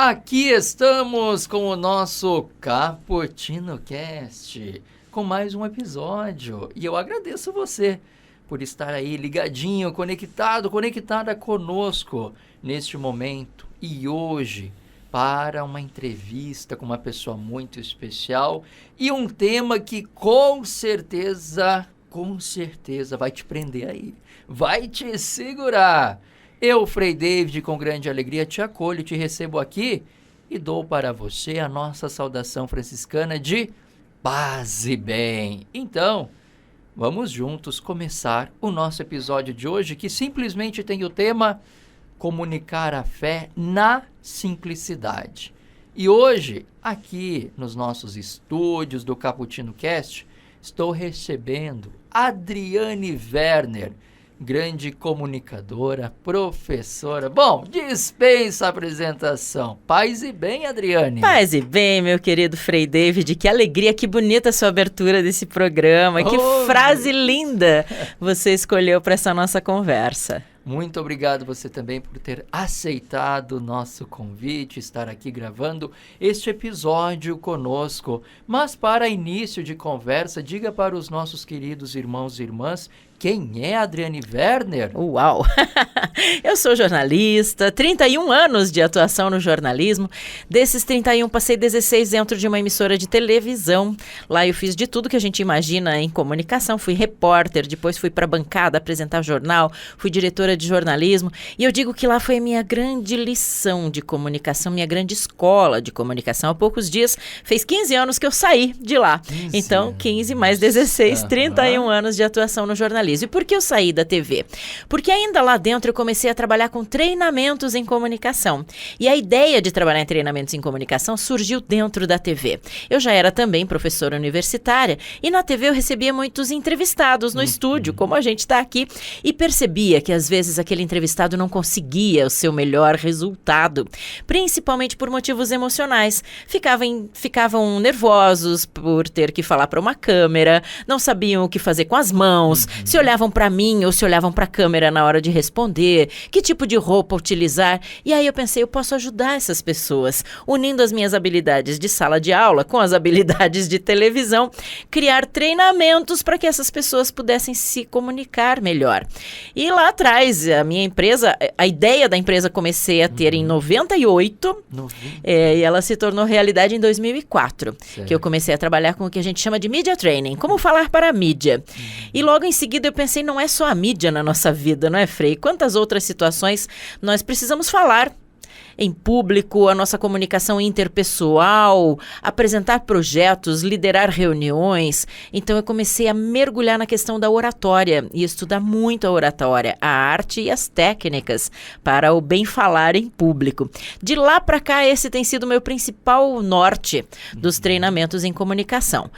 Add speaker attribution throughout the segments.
Speaker 1: Aqui estamos com o nosso Cappuccino Cast, com mais um episódio. E eu agradeço você por estar aí ligadinho, conectada conosco neste momento. E hoje, para uma entrevista com uma pessoa muito especial e um tema que com certeza vai te prender aí, vai te segurar. Eu, Frei David, com grande alegria te acolho, te recebo aqui e dou para você a nossa saudação franciscana de paz e bem. Então, vamos juntos começar o nosso episódio de hoje, que simplesmente tem o tema comunicar a fé na simplicidade. E hoje, aqui nos nossos estúdios do Cappuccino Cast, estou recebendo Adriane Werner, grande comunicadora, professora. Bom, dispensa a apresentação. Paz e bem, Adriane.
Speaker 2: Paz e bem, meu querido Frei David. Que alegria, que bonita a sua abertura desse programa. Que frase linda você escolheu para essa nossa conversa.
Speaker 1: Muito obrigado você também por ter aceitado o nosso convite, estar aqui gravando este episódio conosco. Mas para início de conversa, diga para os nossos queridos irmãos e irmãs, quem é Adriane Werner?
Speaker 2: Uau! Eu sou jornalista, 31 anos de atuação no jornalismo. Desses 31, passei 16 dentro de uma emissora de televisão. Lá eu fiz de tudo que a gente imagina em comunicação. Fui repórter, depois fui para a bancada apresentar jornal, fui diretora de jornalismo. E eu digo que lá foi a minha grande lição de comunicação, minha grande escola de comunicação. Há poucos dias, fez 15 anos que eu saí de lá. Então, 15 mais 16, 31 anos de atuação no jornalismo. E por que eu saí da TV? Porque ainda lá dentro eu comecei a trabalhar com treinamentos em comunicação. E a ideia de trabalhar em treinamentos em comunicação surgiu dentro da TV. Eu já era também professora universitária e na TV eu recebia muitos entrevistados no estúdio, como a gente está aqui, e percebia que às vezes aquele entrevistado não conseguia o seu melhor resultado, principalmente por motivos emocionais. Ficavam nervosos por ter que falar para uma câmera, não sabiam o que fazer com as mãos, se olhavam para mim ou se olhavam para a câmera na hora de responder, que tipo de roupa utilizar. E aí eu pensei, eu posso ajudar essas pessoas, unindo as minhas habilidades de sala de aula com as habilidades de televisão, criar treinamentos para que essas pessoas pudessem se comunicar melhor. E lá atrás, a minha empresa, a ideia da empresa comecei a ter em 98, e ela se tornou realidade em 2004, que eu comecei a trabalhar com o que a gente chama de media training, como falar para a mídia. E logo em seguida eu pensei, não é só a mídia na nossa vida, não é, Frei? Quantas outras situações nós precisamos falar em público, a nossa comunicação interpessoal, apresentar projetos, liderar reuniões. Então eu comecei a mergulhar na questão da oratória e estudar muito a oratória, a arte e as técnicas para o bem falar em público. De lá para cá, esse tem sido o meu principal norte dos treinamentos em comunicação.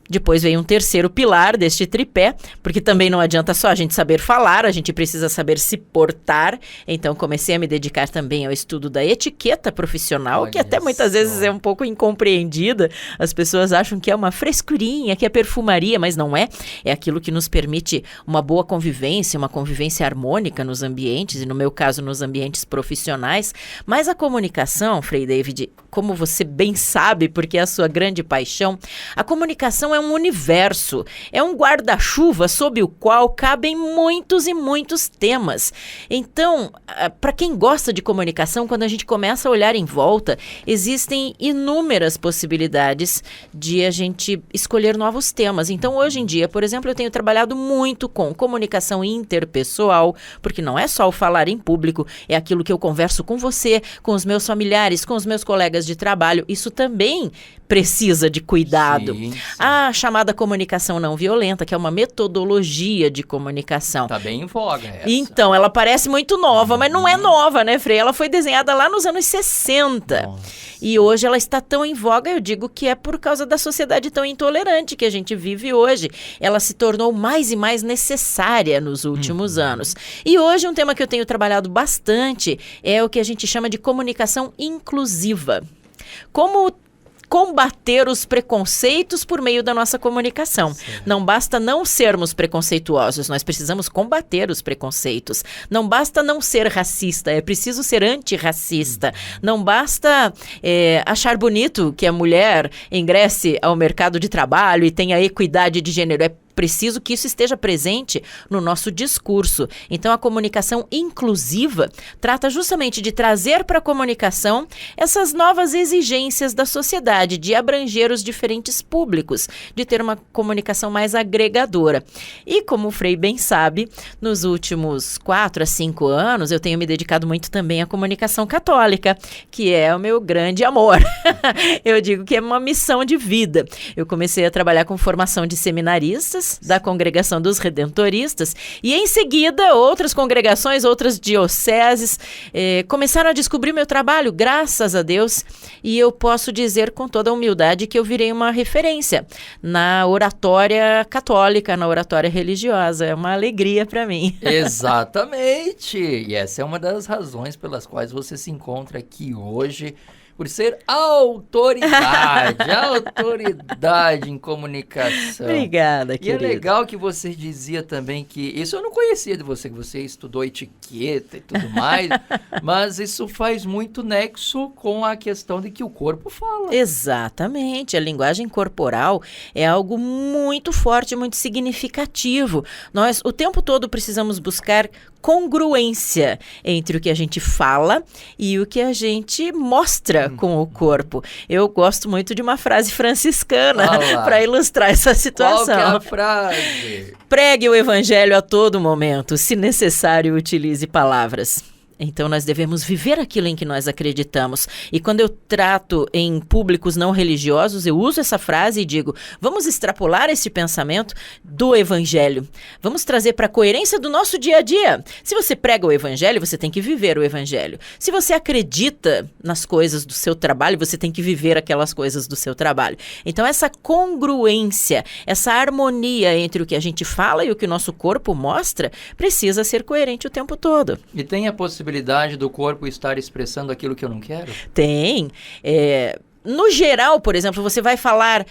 Speaker 2: Depois veio um terceiro pilar deste tripé, porque também não adianta só a gente saber falar, a gente precisa saber se portar. Então comecei a me dedicar também ao estudo da etiqueta profissional, que até muitas vezes é um pouco incompreendida. As pessoas acham que é uma frescurinha, que é perfumaria, mas não é. É aquilo que nos permite uma boa convivência, uma convivência harmônica nos ambientes, e no meu caso nos ambientes profissionais. Mas a comunicação, Frei David, como você bem sabe, porque é a sua grande paixão, a comunicação é um universo, é um guarda-chuva sob o qual cabem muitos e muitos temas. Então, para quem gosta de comunicação, quando a gente começa a olhar em volta, existem inúmeras possibilidades de a gente escolher novos temas. Então, hoje em dia, por exemplo, eu tenho trabalhado muito com comunicação interpessoal, porque não é só o falar em público, é aquilo que eu converso com você, com os meus familiares, com os meus colegas de trabalho. Isso também precisa de cuidado. Sim. A chamada comunicação não violenta, que é uma metodologia de comunicação.
Speaker 1: Tá bem em voga essa.
Speaker 2: Então, ela parece muito nova, mas não é nova, né, Frei? Ela foi desenhada lá nos anos 60. Nossa. E hoje ela está tão em voga, eu digo que é por causa da sociedade tão intolerante que a gente vive hoje. Ela se tornou mais e mais necessária nos últimos anos. E hoje um tema que eu tenho trabalhado bastante é o que a gente chama de comunicação inclusiva. Como combater os preconceitos por meio da nossa comunicação.
Speaker 1: Certo.
Speaker 2: Não basta não sermos preconceituosos, nós precisamos combater os preconceitos. Não basta não ser racista, é preciso ser antirracista. Não basta achar bonito que a mulher ingresse ao mercado de trabalho e tenha equidade de gênero. É preciso que isso esteja presente no nosso discurso. Então, a comunicação inclusiva trata justamente de trazer para a comunicação essas novas exigências da sociedade, de abranger os diferentes públicos, de ter uma comunicação mais agregadora. E, como o Frei bem sabe, nos últimos 4 a 5 anos, eu tenho me dedicado muito também à comunicação católica, que é o meu grande amor. Eu digo que é uma missão de vida. Eu comecei a trabalhar com formação de seminaristas, da Congregação dos Redentoristas, e em seguida outras congregações, outras dioceses começaram a descobrir meu trabalho, graças a Deus, e eu posso dizer com toda a humildade que eu virei uma referência na oratória católica, na oratória religiosa. É uma alegria para mim.
Speaker 1: Exatamente! E essa é uma das razões pelas quais você se encontra aqui hoje, por ser autoridade em comunicação.
Speaker 2: Obrigada, querido.
Speaker 1: E é legal que você dizia também que, isso eu não conhecia de você, que você estudou etiqueta e tudo mais, mas isso faz muito nexo com a questão de que o corpo fala.
Speaker 2: Exatamente, a linguagem corporal é algo muito forte, muito significativo. Nós o tempo todo precisamos buscar congruência entre o que a gente fala e o que a gente mostra com o corpo. Eu gosto muito de uma frase franciscana para ilustrar essa situação.
Speaker 1: Qual que é a frase?
Speaker 2: Pregue o evangelho a todo momento, se necessário, utilize palavras. Então, nós devemos viver aquilo em que nós acreditamos. E quando eu trato em públicos não religiosos, eu uso essa frase e digo, vamos extrapolar esse pensamento do evangelho. Vamos trazer para a coerência do nosso dia a dia. Se você prega o evangelho, você tem que viver o evangelho. Se você acredita nas coisas do seu trabalho, você tem que viver aquelas coisas do seu trabalho. Então, essa congruência, essa harmonia entre o que a gente fala e o que o nosso corpo mostra, precisa ser coerente o tempo todo.
Speaker 1: E tem a possibilidade do corpo estar expressando aquilo que eu não quero?
Speaker 2: Tem. No geral, por exemplo, você vai falar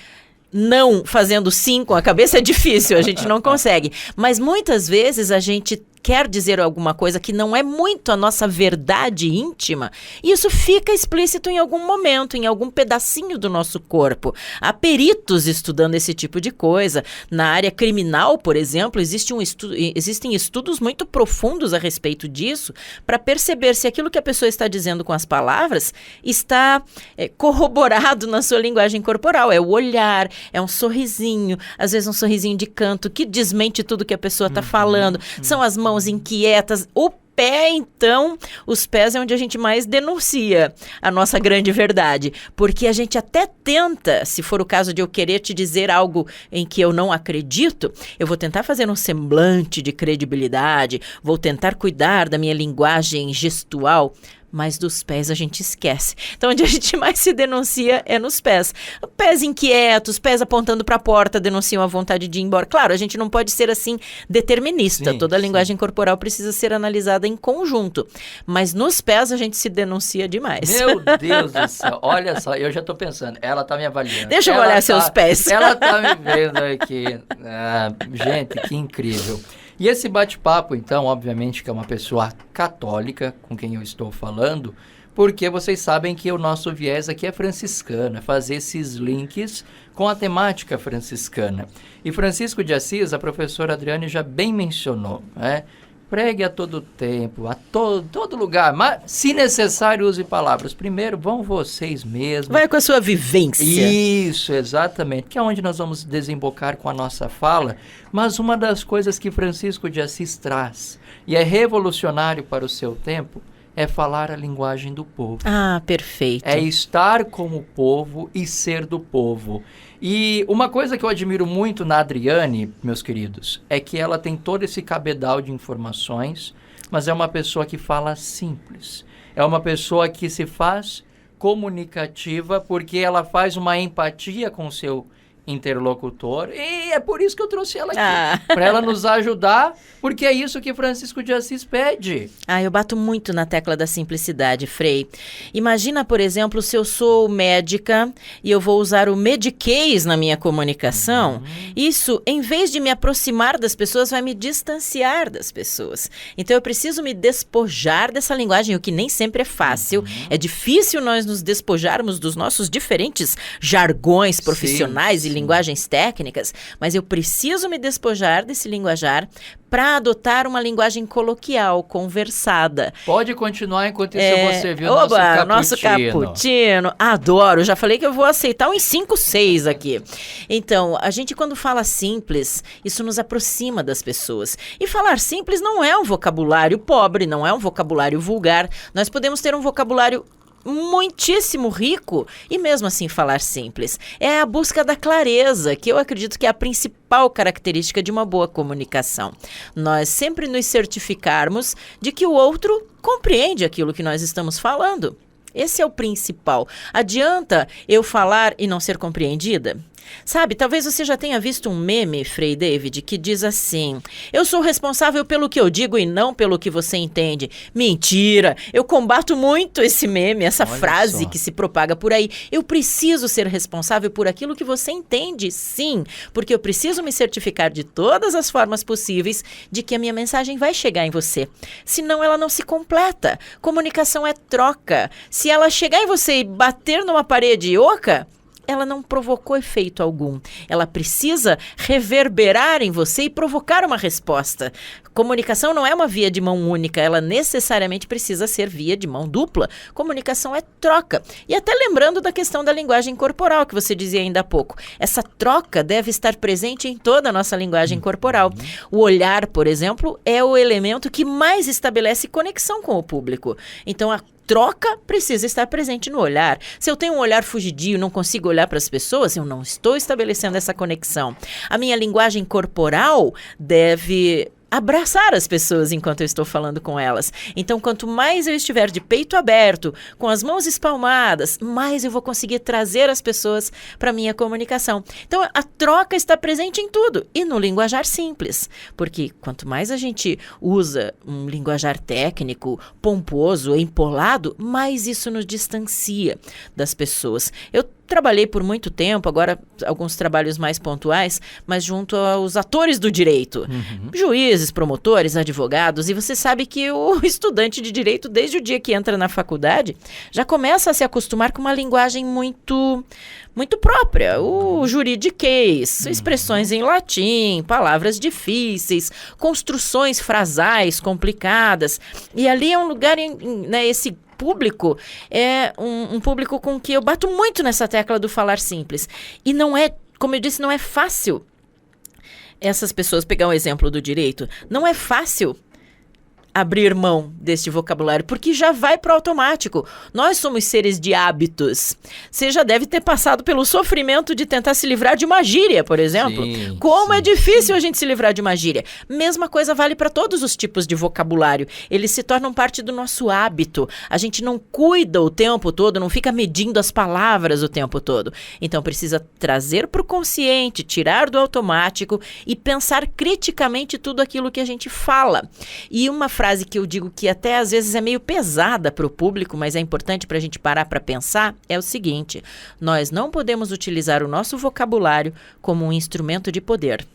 Speaker 2: não fazendo sim com a cabeça, é difícil, a gente não consegue. Mas muitas vezes a gente quer dizer alguma coisa que não é muito a nossa verdade íntima, e isso fica explícito em algum momento, em algum pedacinho do nosso corpo. Há peritos estudando esse tipo de coisa. Na área criminal, por exemplo, existem estudos muito profundos a respeito disso, para perceber se aquilo que a pessoa está dizendo com as palavras está corroborado na sua linguagem corporal. É o olhar, é um sorrisinho, às vezes um sorrisinho de canto, que desmente tudo que a pessoa está falando. São as mãos inquietas, o pé, então, os pés é onde a gente mais denuncia a nossa grande verdade, porque a gente até tenta, se for o caso de eu querer te dizer algo em que eu não acredito, eu vou tentar fazer um semblante de credibilidade, vou tentar cuidar da minha linguagem gestual, mas dos pés a gente esquece. Então, onde a gente mais se denuncia é nos pés. Pés inquietos, pés apontando para a porta, denunciam a vontade de ir embora. Claro, a gente não pode ser assim determinista.
Speaker 1: Sim,
Speaker 2: toda a linguagem corporal precisa ser analisada em conjunto. Mas nos pés a gente se denuncia demais.
Speaker 1: Meu Deus do céu, olha só, eu já estou pensando, ela está me avaliando.
Speaker 2: Deixa eu olhar seus pés.
Speaker 1: Ela está me vendo aqui. Gente, que incrível. E esse bate-papo, então, obviamente que é uma pessoa católica com quem eu estou falando, porque vocês sabem que o nosso viés aqui é franciscano, é fazer esses links com a temática franciscana. E Francisco de Assis, a professora Adriane já bem mencionou, né? Pregue a todo tempo, a todo lugar, mas se necessário use palavras. Primeiro, vão vocês mesmos.
Speaker 2: Vai com a sua vivência.
Speaker 1: Isso, exatamente, que é onde nós vamos desembocar com a nossa fala. Mas uma das coisas que Francisco de Assis traz, e é revolucionário para o seu tempo, é falar a linguagem do povo.
Speaker 2: Ah, perfeito.
Speaker 1: É estar com o povo e ser do povo. E uma coisa que eu admiro muito na Adriane, meus queridos, é que ela tem todo esse cabedal de informações, mas é uma pessoa que fala simples. É uma pessoa que se faz comunicativa porque ela faz uma empatia com o seu interlocutor, e é por isso que eu trouxe ela aqui, para ela nos ajudar, porque é isso que Francisco de Assis pede.
Speaker 2: Eu bato muito na tecla da simplicidade, Frei. Imagina, por exemplo, se eu sou médica e eu vou usar o Medicaid na minha comunicação, isso, em vez de me aproximar das pessoas, vai me distanciar das pessoas. Então, eu preciso me despojar dessa linguagem, o que nem sempre é fácil. É difícil nós nos despojarmos dos nossos diferentes jargões profissionais e linguagens técnicas, mas eu preciso me despojar desse linguajar para adotar uma linguagem coloquial, conversada.
Speaker 1: Pode continuar enquanto isso você viu nosso
Speaker 2: cappuccino. Adoro, já falei que eu vou aceitar uns 5, 6 aqui. Então, a gente quando fala simples, isso nos aproxima das pessoas. E falar simples não é um vocabulário pobre, não é um vocabulário vulgar. Nós podemos ter um vocabulário muitíssimo rico e mesmo assim falar simples. É a busca da clareza, que eu acredito que é a principal característica de uma boa comunicação. Nós sempre nos certificarmos de que o outro compreende aquilo que nós estamos falando. Esse é o principal. Adianta eu falar e não ser compreendida? Sabe, talvez você já tenha visto um meme, Frei David, que diz assim: eu sou responsável pelo que eu digo e não pelo que você entende. Mentira! Eu combato muito esse meme, essa frase que se propaga por aí. Eu preciso ser responsável por aquilo que você entende, sim, porque eu preciso me certificar de todas as formas possíveis de que a minha mensagem vai chegar em você. Senão ela não se completa. Comunicação é troca. Se ela chegar em você e bater numa parede oca, ela não provocou efeito algum. Ela precisa reverberar em você e provocar uma resposta. Comunicação não é uma via de mão única, ela necessariamente precisa ser via de mão dupla. Comunicação é troca. E até lembrando da questão da linguagem corporal, que você dizia ainda há pouco. Essa troca deve estar presente em toda a nossa linguagem corporal. O olhar, por exemplo, é o elemento que mais estabelece conexão com o público. Então, a troca precisa estar presente no olhar. Se eu tenho um olhar fugidio e não consigo olhar para as pessoas, eu não estou estabelecendo essa conexão. A minha linguagem corporal deve abraçar as pessoas enquanto eu estou falando com elas. Então, quanto mais eu estiver de peito aberto, com as mãos espalmadas, mais eu vou conseguir trazer as pessoas para a minha comunicação. Então, a troca está presente em tudo e no linguajar simples, porque quanto mais a gente usa um linguajar técnico, pomposo, empolado, mais isso nos distancia das pessoas. Eu trabalhei por muito tempo, agora alguns trabalhos mais pontuais, mas junto aos atores do direito. Juízes, promotores, advogados, e você sabe que o estudante de direito, desde o dia que entra na faculdade, já começa a se acostumar com uma linguagem muito própria. O juridiquês, expressões em latim, palavras difíceis, construções frasais complicadas. E ali é um lugar, esse público é um público com que eu bato muito nessa tecla do falar simples. E não é, como eu disse, não é fácil essas pessoas, pegar um exemplo do direito, não é fácil abrir mão deste vocabulário, porque já vai para o automático. Nós somos seres de hábitos. Você já deve ter passado pelo sofrimento de tentar se livrar de uma gíria, por exemplo. Como é difícil a gente se livrar de uma gíria. Mesma coisa vale para todos os tipos de vocabulário. Eles se tornam parte do nosso hábito. A gente não cuida o tempo todo, não fica medindo as palavras o tempo todo. Então precisa trazer para o consciente, tirar do automático e pensar criticamente tudo aquilo que a gente fala. E uma frase que eu digo que até às vezes é meio pesada para o público, mas é importante para a gente parar para pensar, é o seguinte: nós não podemos utilizar o nosso vocabulário como um instrumento de poder.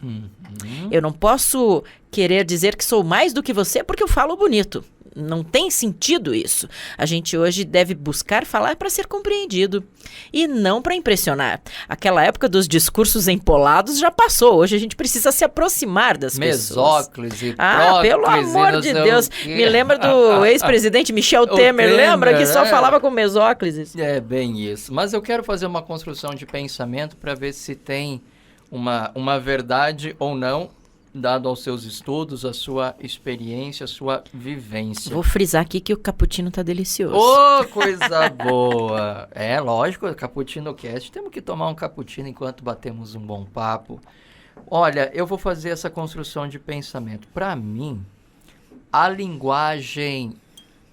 Speaker 2: Eu não posso querer dizer que sou mais do que você porque eu falo bonito. Não tem sentido isso. A gente hoje deve buscar falar para ser compreendido e não para impressionar. Aquela época dos discursos empolados já passou. Hoje a gente precisa se aproximar das pessoas.
Speaker 1: Mesóclise, próclise,
Speaker 2: pelo amor de Deus. Me lembra do ex-presidente Michel Temer, lembra? Que só falava com mesóclises.
Speaker 1: É bem isso. Mas eu quero fazer uma construção de pensamento para ver se tem uma verdade ou não, dado aos seus estudos, a sua experiência, a sua vivência.
Speaker 2: Vou frisar aqui que o cappuccino tá delicioso.
Speaker 1: Ô, coisa boa! É, lógico, Cappuccino Cast. Temos que tomar um cappuccino enquanto batemos um bom papo. Olha, eu vou fazer essa construção de pensamento. Para mim, a linguagem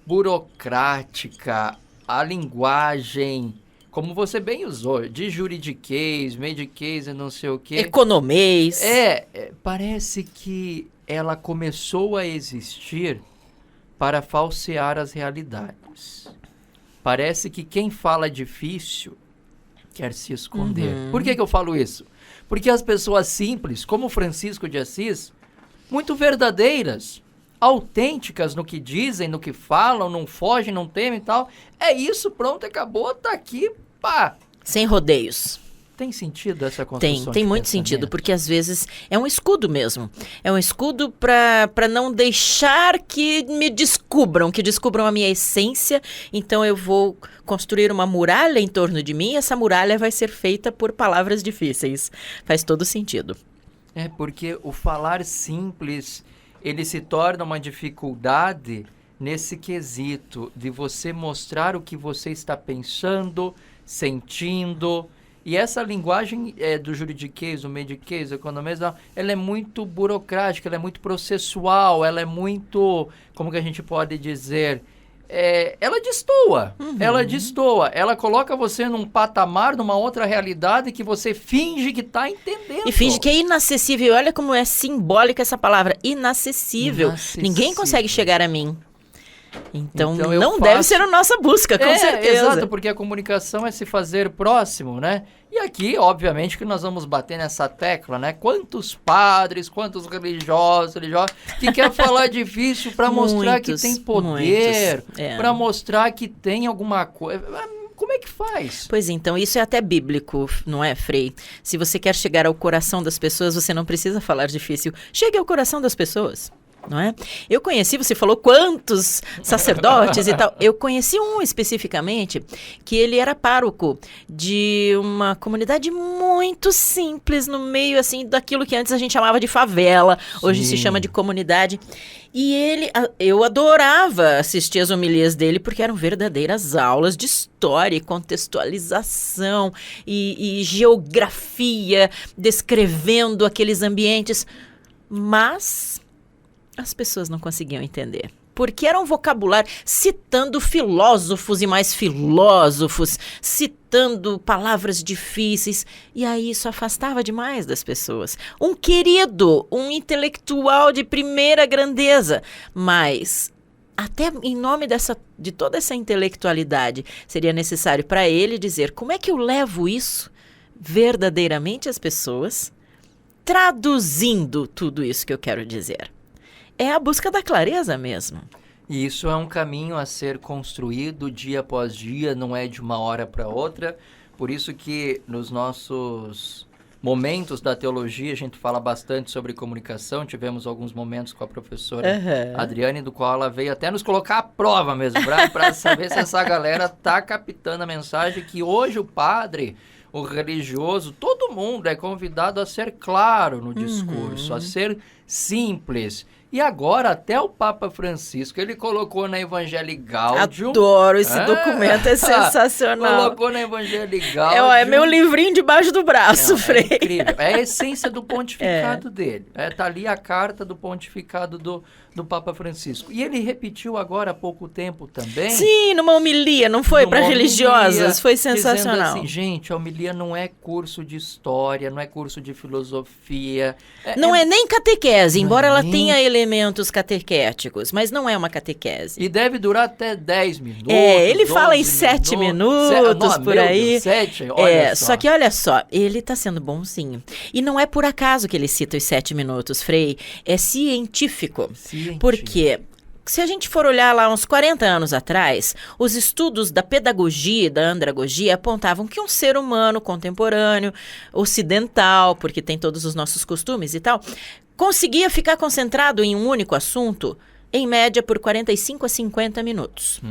Speaker 1: burocrática, a linguagem como você bem usou, de juridiquês, mediquês e não sei o quê.
Speaker 2: Economês.
Speaker 1: Parece que ela começou a existir para falsear as realidades. Parece que quem fala difícil quer se esconder. Por que eu falo isso? Porque as pessoas simples, como Francisco de Assis, muito verdadeiras, autênticas no que dizem, no que falam, não fogem, não temem e tal. É isso, pronto, acabou, tá aqui, pá.
Speaker 2: Sem rodeios.
Speaker 1: Tem sentido essa construção?
Speaker 2: Tem muito sentido, porque às vezes é um escudo mesmo. É um escudo para não deixar que me descubram, a minha essência. Então eu vou construir uma muralha em torno de mim e essa muralha vai ser feita por palavras difíceis. Faz todo sentido.
Speaker 1: Porque o falar simples, ele se torna uma dificuldade nesse quesito de você mostrar o que você está pensando, sentindo. E essa linguagem do juridiquês, do mediquês, do economês, ela é muito burocrática, ela é muito processual, ela é muito, como que a gente pode dizer, ela destoa, ela coloca você num patamar, numa outra realidade que você finge que está entendendo.
Speaker 2: E finge que é inacessível. Olha como é simbólica essa palavra, inacessível. Ninguém consegue chegar a mim. Então não deve ser a nossa busca, com certeza.
Speaker 1: Exato, porque a comunicação é se fazer próximo, né? E aqui, obviamente, que nós vamos bater nessa tecla, né? Quantos padres, quantos religiosos que quer falar difícil para mostrar que tem poder, para mostrar que tem alguma coisa. Como é que faz?
Speaker 2: Pois então, isso é até bíblico, não é, Frei? Se você quer chegar ao coração das pessoas, você não precisa falar difícil. Chegue ao coração das pessoas. Não é? Eu conheci, você falou quantos sacerdotes e tal. Eu conheci um especificamente que ele era pároco de uma comunidade muito simples no meio assim daquilo que antes a gente chamava de favela, hoje se chama de comunidade. E eu adorava assistir as homilias dele porque eram verdadeiras aulas de história e contextualização e geografia, descrevendo aqueles ambientes. Mas as pessoas não conseguiam entender. Porque era um vocabulário citando filósofos e mais filósofos, citando palavras difíceis. E aí isso afastava demais das pessoas. Um querido, um intelectual de primeira grandeza. Mas até em nome de toda essa intelectualidade, seria necessário para ele dizer como é que eu levo isso verdadeiramente às pessoas, traduzindo tudo isso que eu quero dizer. É a busca da clareza mesmo.
Speaker 1: E isso é um caminho a ser construído dia após dia, não é de uma hora para outra. Por isso que nos nossos momentos da teologia a gente fala bastante sobre comunicação. Tivemos alguns momentos com a professora Adriane, do qual ela veio até nos colocar à prova mesmo, para saber se essa galera está captando a mensagem que hoje o padre, o religioso, todo mundo é convidado a ser claro no discurso, a ser simples. E agora até o Papa Francisco, ele colocou na Evangelii Gaudium.
Speaker 2: Adoro, esse documento é sensacional.
Speaker 1: Colocou na Evangelii Gaudium.
Speaker 2: É meu livrinho debaixo do braço, Frei.
Speaker 1: É incrível, é a essência do pontificado dele. Tá ali a carta do pontificado do Papa Francisco. E ele repetiu agora há pouco tempo também.
Speaker 2: Sim, numa homilia, não foi? Para religiosas, foi sensacional.
Speaker 1: Dizendo assim, gente, a homilia não é curso de história, não é curso de filosofia.
Speaker 2: Não é nem catequese, embora ela tenha elementos catequéticos, mas não é uma catequese.
Speaker 1: E deve durar até 10 minutos.
Speaker 2: Ele fala em 7 minutos, por aí.
Speaker 1: Deus, 7, olha
Speaker 2: só que olha só, ele está sendo bonzinho. E não é por acaso que ele cita os 7 minutos, Frei. É científico. Porque se a gente for olhar lá uns 40 anos atrás, os estudos da pedagogia e da andragogia apontavam que um ser humano contemporâneo, ocidental, porque tem todos os nossos costumes e tal, conseguia ficar concentrado em um único assunto, em média por 45 a 50 minutos.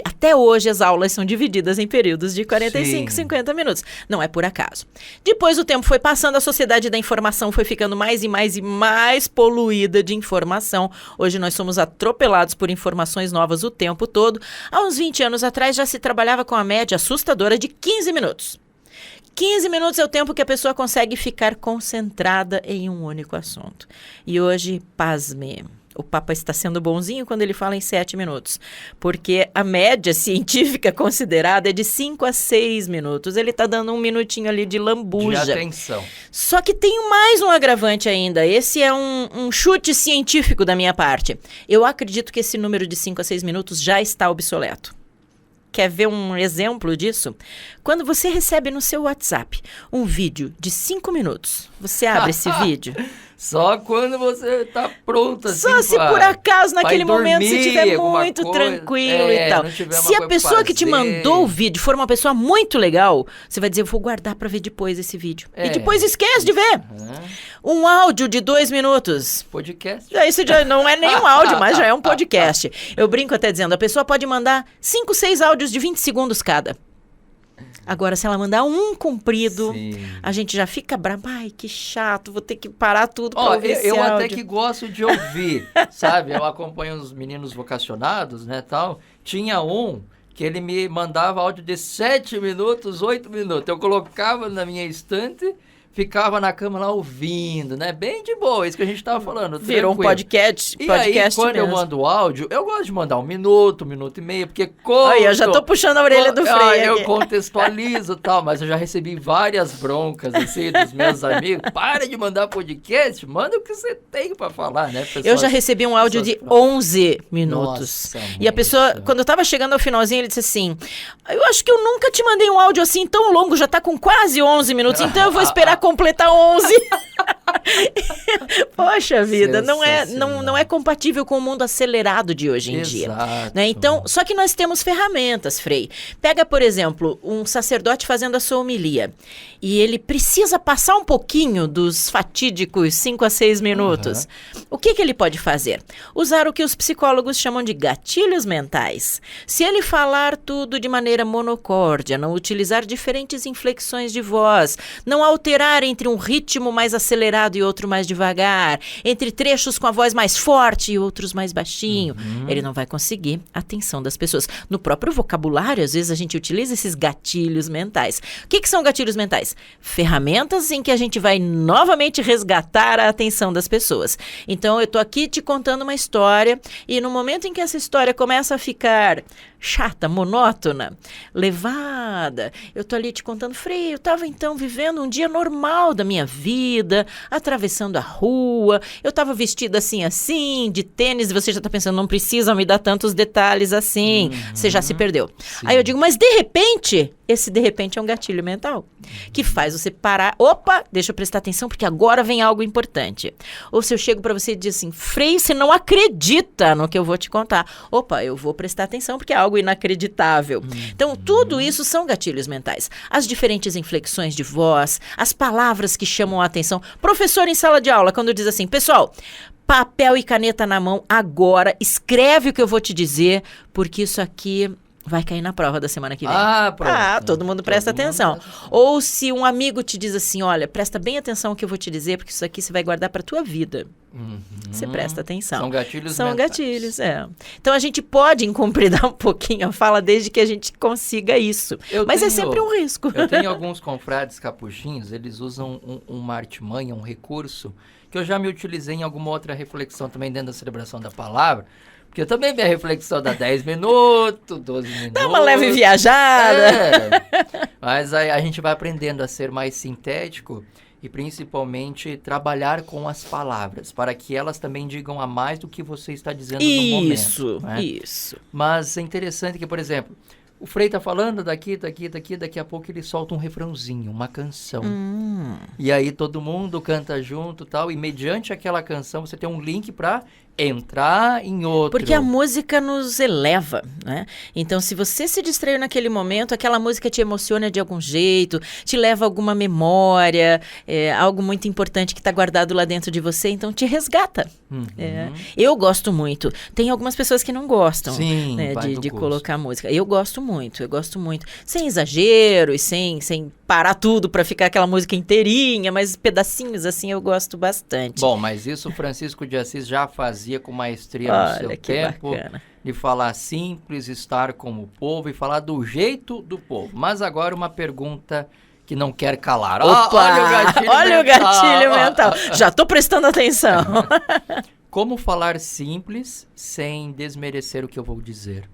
Speaker 2: Até hoje, as aulas são divididas em períodos de 45, 50 minutos. Não é por acaso. Depois o tempo foi passando, a sociedade da informação foi ficando mais e mais e mais poluída de informação. Hoje nós somos atropelados por informações novas o tempo todo. Há uns 20 anos atrás já se trabalhava com a média assustadora de 15 minutos. 15 minutos é o tempo que a pessoa consegue ficar concentrada em um único assunto. E hoje, pasme, o Papa está sendo bonzinho quando ele fala em 7 minutos. Porque a média científica considerada é de 5 a 6 minutos. Ele está dando um minutinho ali de lambuja.
Speaker 1: De atenção.
Speaker 2: Só que tem mais um agravante ainda. Esse é um chute científico da minha parte. Eu acredito que esse número de 5 a 6 minutos já está obsoleto. Quer ver um exemplo disso? Quando você recebe no seu WhatsApp um vídeo de 5 minutos, você abre esse vídeo.
Speaker 1: Só quando você tá pronto, assim,
Speaker 2: Só se por acaso naquele momento você estiver muito
Speaker 1: coisa,
Speaker 2: tranquilo e tal. Se a pessoa que te mandou o vídeo for uma pessoa muito legal, você vai dizer, eu vou guardar pra ver depois esse vídeo. E depois esquece de ver. Um áudio de 2 minutos.
Speaker 1: Podcast.
Speaker 2: Isso já não é nem um áudio, mas já é um podcast. Eu brinco até dizendo, a pessoa pode mandar 5, 6 áudios de 20 segundos cada. Agora, se ela mandar um comprido, a gente já fica bravo. Ai, que chato, vou ter que parar tudo pra ouvir esse
Speaker 1: áudio.
Speaker 2: Eu
Speaker 1: até que gosto de ouvir, sabe? Eu acompanho os meninos vocacionados, né, tal. Tinha um que ele me mandava áudio de 7 minutos, 8 minutos. Eu colocava na minha estante, ficava na cama lá ouvindo, né? Bem de boa, isso que a gente tava falando.
Speaker 2: Virou um podcast.
Speaker 1: E aí, quando
Speaker 2: mesmo.
Speaker 1: eu mando áudio, eu gosto de mandar 1 minuto, 1 minuto e meio, porque como...
Speaker 2: Aí, eu já tô puxando a orelha do freio
Speaker 1: eu contextualizo e tal, mas eu já recebi várias broncas, assim, dos meus amigos. Para de mandar podcast, manda o que você tem pra falar, né, pessoal?
Speaker 2: Eu já recebi um áudio de 11 minutos.
Speaker 1: Nossa,
Speaker 2: e a pessoa, quando eu tava chegando ao finalzinho, ele disse assim, eu acho que eu nunca te mandei um áudio assim tão longo, já tá com quase 11 minutos, então eu vou esperar completar 11. Poxa vida, não é compatível com o mundo acelerado de hoje em dia. Né? Então, só que nós temos ferramentas, Frei. Pega, por exemplo, um sacerdote fazendo a sua homilia. E ele precisa passar um pouquinho dos fatídicos 5 a 6 minutos. O que ele pode fazer? Usar o que os psicólogos chamam de gatilhos mentais. Se ele falar tudo de maneira monocórdia, não utilizar diferentes inflexões de voz, não alterar entre um ritmo mais acelerado e outro mais devagar, entre trechos com a voz mais forte e outros mais baixinho, ele não vai conseguir a atenção das pessoas. No próprio vocabulário, às vezes a gente utiliza esses gatilhos mentais. O que são gatilhos mentais? Ferramentas em que a gente vai novamente resgatar a atenção das pessoas. Então, eu tô aqui te contando uma história e no momento em que essa história começa a ficar chata, monótona, levada, eu tô ali te contando, Frei, eu tava então vivendo um dia normal da minha vida, atravessando a rua, eu tava vestida assim, de tênis, e você já tá pensando, não precisa me dar tantos detalhes assim, você já se perdeu. Sim. Aí eu digo, mas de repente, esse de repente é um gatilho mental, que faz você parar, opa, deixa eu prestar atenção, porque agora vem algo importante. Ou se eu chego pra você e diz assim, Frei, você não acredita no que eu vou te contar. Opa, eu vou prestar atenção, porque é algo inacreditável. Então, tudo isso são gatilhos mentais. As diferentes inflexões de voz, as palavras que chamam a atenção. Professor em sala de aula, quando diz assim, pessoal, papel e caneta na mão agora, escreve o que eu vou te dizer, porque isso aqui vai cair na prova da semana que vem.
Speaker 1: Pronto.
Speaker 2: Todo mundo presta atenção. Ou se um amigo te diz assim, olha, presta bem atenção no que eu vou te dizer, porque isso aqui você vai guardar para tua vida. Você presta atenção.
Speaker 1: São gatilhos
Speaker 2: São
Speaker 1: mentais.
Speaker 2: gatilhos, Então a gente pode incompridar um pouquinho a fala desde que a gente consiga isso. Mas é sempre um risco.
Speaker 1: Eu tenho alguns confrades capuchinhos, eles usam uma artimanha, um recurso, que eu já me utilizei em alguma outra reflexão também dentro da celebração da palavra. Porque eu também minha reflexão dá 10 minutos, 12 minutos.
Speaker 2: Dá uma leve viajada.
Speaker 1: Mas aí a gente vai aprendendo a ser mais sintético e principalmente trabalhar com as palavras, para que elas também digam a mais do que você está dizendo no momento.
Speaker 2: Isso.
Speaker 1: Mas é interessante que, por exemplo, o Frei tá falando daqui a pouco ele solta um refrãozinho, uma canção. E aí todo mundo canta junto e tal, e mediante aquela canção você tem um link para entrar em outro.
Speaker 2: Porque a música nos eleva, né? Então, se você se distraiu naquele momento, aquela música te emociona de algum jeito, te leva a alguma memória, algo muito importante que está guardado lá dentro de você, então te resgata. Eu gosto muito. Tem algumas pessoas que não gostam.
Speaker 1: Sim,
Speaker 2: né, de colocar música. Eu gosto muito. Sem exageros, sem parar tudo para ficar aquela música inteirinha, mas pedacinhos assim eu gosto bastante.
Speaker 1: Bom, mas isso o Francisco de Assis já fazia com maestria no seu tempo,
Speaker 2: bacana.
Speaker 1: De falar simples, estar como o povo e falar do jeito do povo. Mas agora uma pergunta que não quer calar.
Speaker 2: Opa, olha o gatilho mental. Já tô prestando atenção.
Speaker 1: como falar simples sem desmerecer o que eu vou dizer?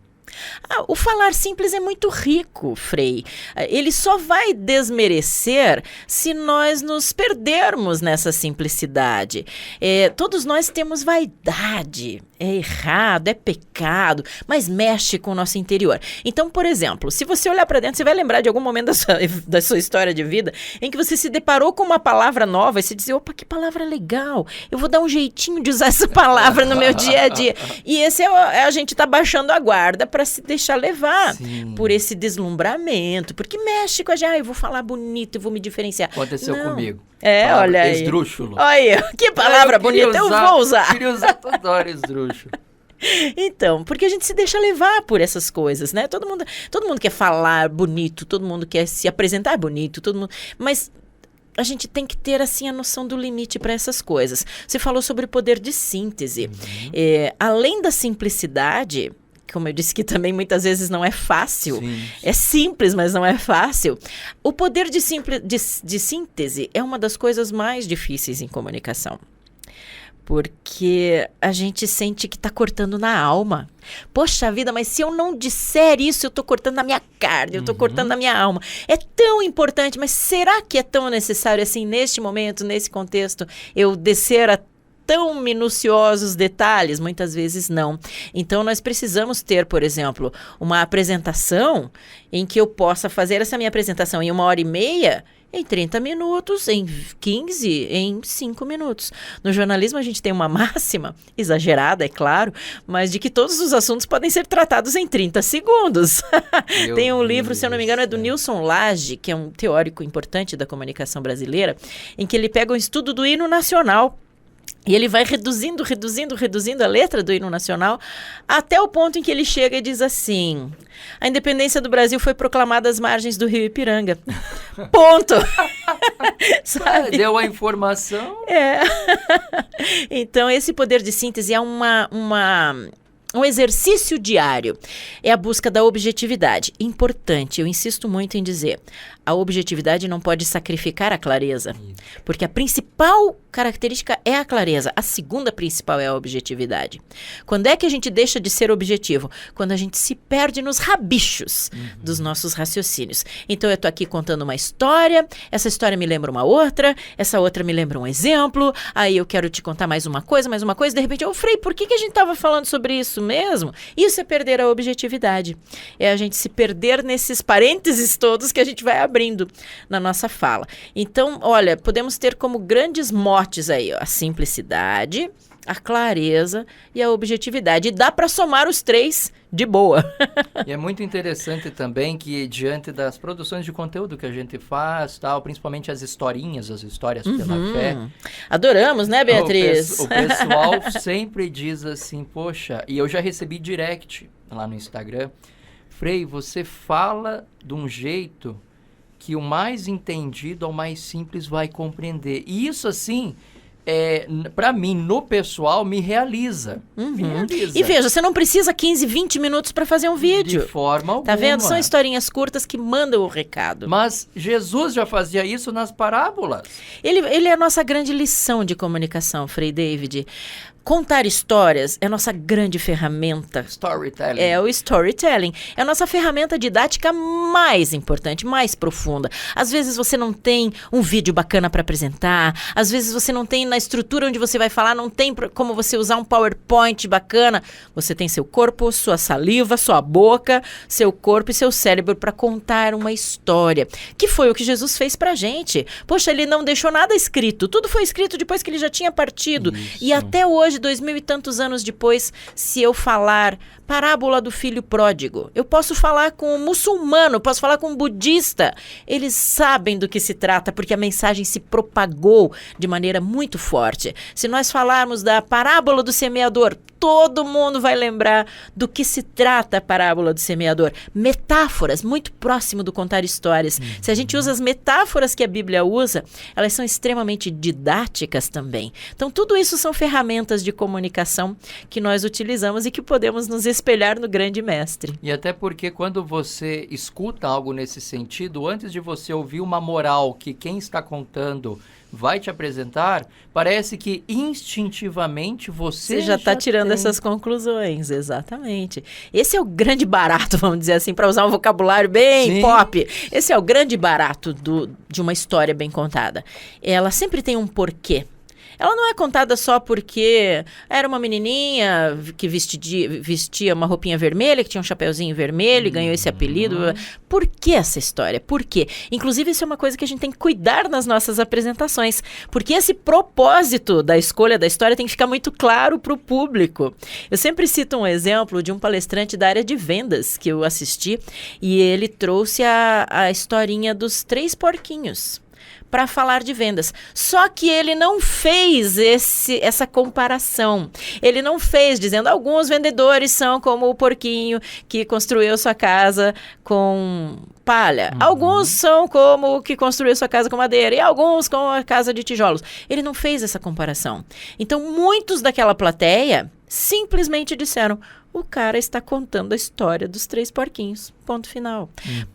Speaker 2: O falar simples é muito rico, Frei. Ele só vai desmerecer se nós nos perdermos nessa simplicidade. Todos nós temos vaidade. É errado, é pecado, mas mexe com o nosso interior. Então, por exemplo, se você olhar para dentro, você vai lembrar de algum momento da sua história de vida em que você se deparou com uma palavra nova e você dizia, opa, que palavra legal, eu vou dar um jeitinho de usar essa palavra no meu dia a dia. E esse a gente tá baixando a guarda para se deixar levar por esse deslumbramento, porque mexe com a gente, eu vou falar bonito, eu vou me diferenciar.
Speaker 1: Aconteceu comigo.
Speaker 2: Olha aí.
Speaker 1: Esdrúxulo.
Speaker 2: Olha, que palavra bonita, eu vou usar.
Speaker 1: Eu queria usar toda hora esdrúxulo.
Speaker 2: Então, porque a gente se deixa levar por essas coisas, né? Todo mundo quer falar bonito, todo mundo quer se apresentar bonito, todo mundo, mas a gente tem que ter, assim, a noção do limite para essas coisas. Você falou sobre o poder de síntese. Além da simplicidade, como eu disse que também muitas vezes não é fácil, é simples, mas não é fácil. O poder de síntese é uma das coisas mais difíceis em comunicação. Porque a gente sente que está cortando na alma. Poxa vida, mas se eu não disser isso, eu estou cortando na minha carne, eu estou cortando na minha alma. É tão importante, mas será que é tão necessário assim, neste momento, nesse contexto, eu descer a tão minuciosos detalhes? Muitas vezes não. Então, nós precisamos ter, por exemplo, uma apresentação em que eu possa fazer essa minha apresentação em 1h30, em 30 minutos, em 15, em 5 minutos. No jornalismo, a gente tem uma máxima, exagerada, é claro, mas de que todos os assuntos podem ser tratados em 30 segundos. Tem um livro, se eu não me engano, é do Nilson Lage, que é um teórico importante da comunicação brasileira, em que ele pega um estudo do hino nacional. E ele vai reduzindo a letra do hino nacional até o ponto em que ele chega e diz assim: a independência do Brasil foi proclamada às margens do rio Ipiranga. Ponto! Sabe?
Speaker 1: Deu a informação.
Speaker 2: Então, esse poder de síntese é um exercício diário. É a busca da objetividade. Importante, eu insisto muito em dizer, a objetividade não pode sacrificar a clareza. Porque a principal característica é a clareza. A segunda principal é a objetividade. Quando é que a gente deixa de ser objetivo? Quando a gente se perde nos rabichos dos nossos raciocínios. Então, eu estou aqui contando uma história, essa história me lembra uma outra, essa outra me lembra um exemplo, aí eu quero te contar mais uma coisa, de repente, Frei, por que a gente estava falando sobre isso mesmo? Isso é perder a objetividade. É a gente se perder nesses parênteses todos que a gente vai abrindo na nossa fala. Então, olha, podemos ter como grandes motes aí, ó, a simplicidade, a clareza e a objetividade. E dá para somar os três de boa.
Speaker 1: E é muito interessante também que, diante das produções de conteúdo que a gente faz, tal, principalmente as historinhas, as histórias pela fé.
Speaker 2: Adoramos, né, Beatriz?
Speaker 1: O pessoal sempre diz assim, poxa, e eu já recebi direct lá no Instagram, Frei, você fala de um jeito que o mais entendido ao mais simples vai compreender. E isso, assim, para mim, no pessoal, me realiza. Me realiza.
Speaker 2: E veja, você não precisa 15, 20 minutos para fazer um vídeo.
Speaker 1: De forma alguma.
Speaker 2: Tá vendo? São historinhas curtas que mandam o recado.
Speaker 1: Mas Jesus já fazia isso nas parábolas.
Speaker 2: Ele é a nossa grande lição de comunicação, Frei David. Contar histórias é a nossa grande ferramenta.
Speaker 1: Storytelling.
Speaker 2: É o storytelling. É a nossa ferramenta didática mais importante, mais profunda. Às vezes você não tem um vídeo bacana para apresentar. Às vezes você não tem na estrutura onde você vai falar, não tem como você usar um PowerPoint bacana. Você tem seu corpo, sua saliva, sua boca, seu corpo e seu cérebro para contar uma história. Que foi o que Jesus fez pra gente. Poxa, ele não deixou nada escrito. Tudo foi escrito depois que ele já tinha partido.
Speaker 1: Isso.
Speaker 2: E até hoje, 2000 e tantos anos depois, se eu falar parábola do filho pródigo, eu posso falar com um muçulmano, posso falar com um budista. Eles sabem do que se trata, porque a mensagem se propagou de maneira muito forte. Se nós falarmos da parábola do semeador, todo mundo vai lembrar do que se trata a parábola do semeador. Metáforas, muito próximo do contar histórias. Se a gente usa as metáforas que a Bíblia usa, elas são extremamente didáticas também. Então, tudo isso são ferramentas de comunicação que nós utilizamos e que podemos nos espelhar no grande mestre.
Speaker 1: E até porque quando você escuta algo nesse sentido, antes de você ouvir uma moral que quem está contando vai te apresentar, parece que instintivamente você
Speaker 2: já está tirando
Speaker 1: tem...
Speaker 2: essas conclusões, exatamente. Esse é o grande barato, vamos dizer assim, para usar um vocabulário bem pop. Esse é o grande barato de uma história bem contada. Ela sempre tem um porquê. Ela não é contada só porque era uma menininha que vestia uma roupinha vermelha, que tinha um chapeuzinho vermelho e ganhou esse apelido. Por que essa história? Por quê? Inclusive, isso é uma coisa que a gente tem que cuidar nas nossas apresentações, porque esse propósito da escolha da história tem que ficar muito claro para o público. Eu sempre cito um exemplo de um palestrante da área de vendas que eu assisti, e ele trouxe a historinha dos 3 porquinhos para falar de vendas. Só que ele não fez essa comparação. Ele não fez dizendo alguns vendedores são como o porquinho que construiu sua casa com palha. Alguns são como o que construiu sua casa com madeira e alguns com a casa de tijolos. Ele não fez essa comparação. Então, muitos daquela plateia simplesmente disseram: o cara está contando a história dos 3 porquinhos. Ponto final.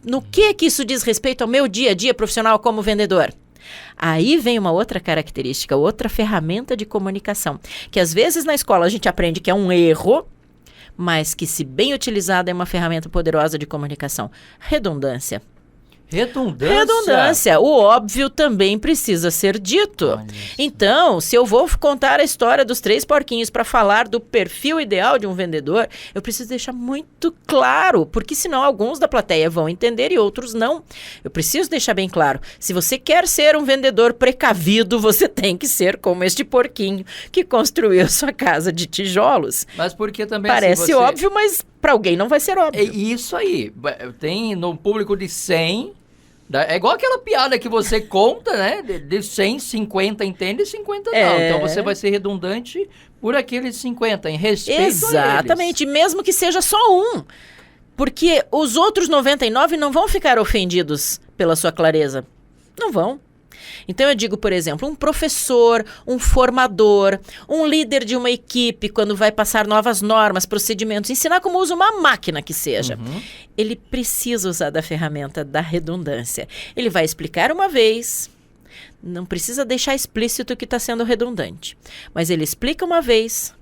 Speaker 2: No que isso diz respeito ao meu dia a dia profissional como vendedor? Aí vem uma outra característica, outra ferramenta de comunicação, que às vezes na escola a gente aprende que é um erro, mas que, se bem utilizada, é uma ferramenta poderosa de comunicação. Redundância. Redundância. O óbvio também precisa ser dito. Então, se eu vou contar a história dos 3 porquinhos para falar do perfil ideal de um vendedor, eu preciso deixar muito claro, porque senão alguns da plateia vão entender e outros não. Eu preciso deixar bem claro. Se você quer ser um vendedor precavido, você tem que ser como este porquinho que construiu sua casa de tijolos.
Speaker 1: Mas porque também...
Speaker 2: Parece óbvio, mas para alguém não vai ser óbvio.
Speaker 1: É isso aí. Tem no público de 100... É igual aquela piada que você conta, né? De 100, 50 entende e 50 não. Então você vai ser redundante por aqueles 50, em respeito
Speaker 2: Exatamente,
Speaker 1: a eles.
Speaker 2: Mesmo que seja só um. Porque os outros 99 não vão ficar ofendidos pela sua clareza. Não vão. Então eu digo, por exemplo, um professor, um formador, um líder de uma equipe, quando vai passar novas normas, procedimentos, ensinar como usa uma máquina que seja, ele precisa usar da ferramenta da redundância. Ele vai explicar uma vez, não precisa deixar explícito que está sendo redundante, mas ele explica uma vez,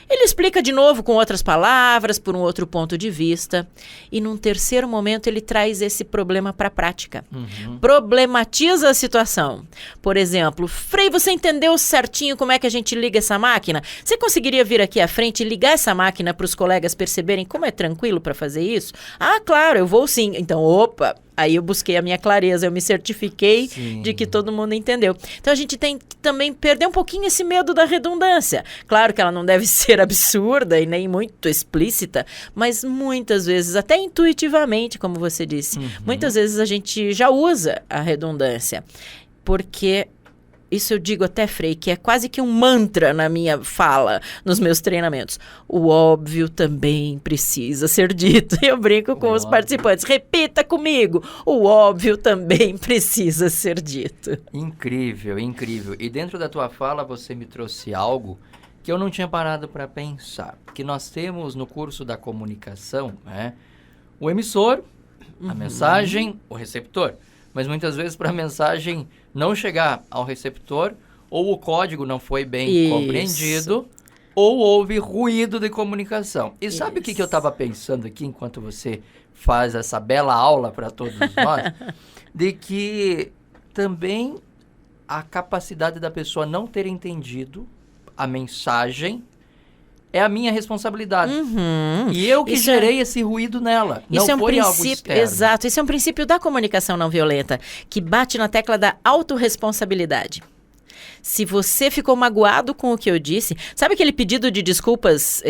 Speaker 2: ele explica de novo com outras palavras, por um outro ponto de vista. E num terceiro momento ele traz esse problema para a prática. Problematiza a situação. Por exemplo, Frei, você entendeu certinho como é que a gente liga essa máquina? Você conseguiria vir aqui à frente e ligar essa máquina para os colegas perceberem como é tranquilo para fazer isso? Ah, claro, eu vou sim. Então, opa... Aí eu busquei a minha clareza, eu me certifiquei de que todo mundo entendeu. Então a gente tem que também perder um pouquinho esse medo da redundância. Claro que ela não deve ser absurda e nem muito explícita, mas muitas vezes, até intuitivamente, como você disse, muitas vezes a gente já usa a redundância. Porque... Isso eu digo até, Frei, que é quase que um mantra na minha fala, nos meus treinamentos. O óbvio também precisa ser dito. Eu brinco com os participantes. Repita comigo. O óbvio também precisa ser dito.
Speaker 1: Incrível, incrível. E dentro da tua fala você me trouxe algo que eu não tinha parado para pensar. Que nós temos no curso da comunicação, né, o emissor, a mensagem, o receptor. Mas muitas vezes para a mensagem não chegar ao receptor, ou o código não foi bem compreendido, ou houve ruído de comunicação. E sabe o que eu estava pensando aqui, enquanto você faz essa bela aula para todos nós? De que também a capacidade da pessoa não ter entendido a mensagem é a minha responsabilidade. E eu que gerei esse ruído nela.
Speaker 2: Isso
Speaker 1: não foi algo externo.
Speaker 2: Exato. Isso é um princípio da comunicação não violenta, que bate na tecla da autorresponsabilidade. Se você ficou magoado com o que eu disse... Sabe aquele pedido de desculpas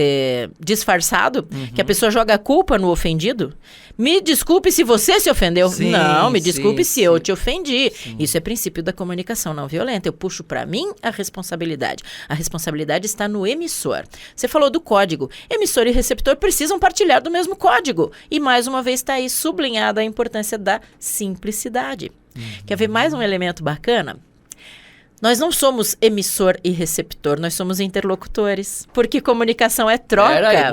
Speaker 2: disfarçado? Que a pessoa joga a culpa no ofendido? Me desculpe se você se ofendeu. Não, me desculpe se eu te ofendi. Isso é princípio da comunicação não violenta. Eu puxo para mim a responsabilidade. A responsabilidade está no emissor. Você falou do código. Emissor e receptor precisam partilhar do mesmo código. E mais uma vez está aí sublinhada a importância da simplicidade. Quer ver mais um elemento bacana? Nós não somos emissor e receptor, nós somos interlocutores. Porque comunicação é troca.
Speaker 1: Peraí,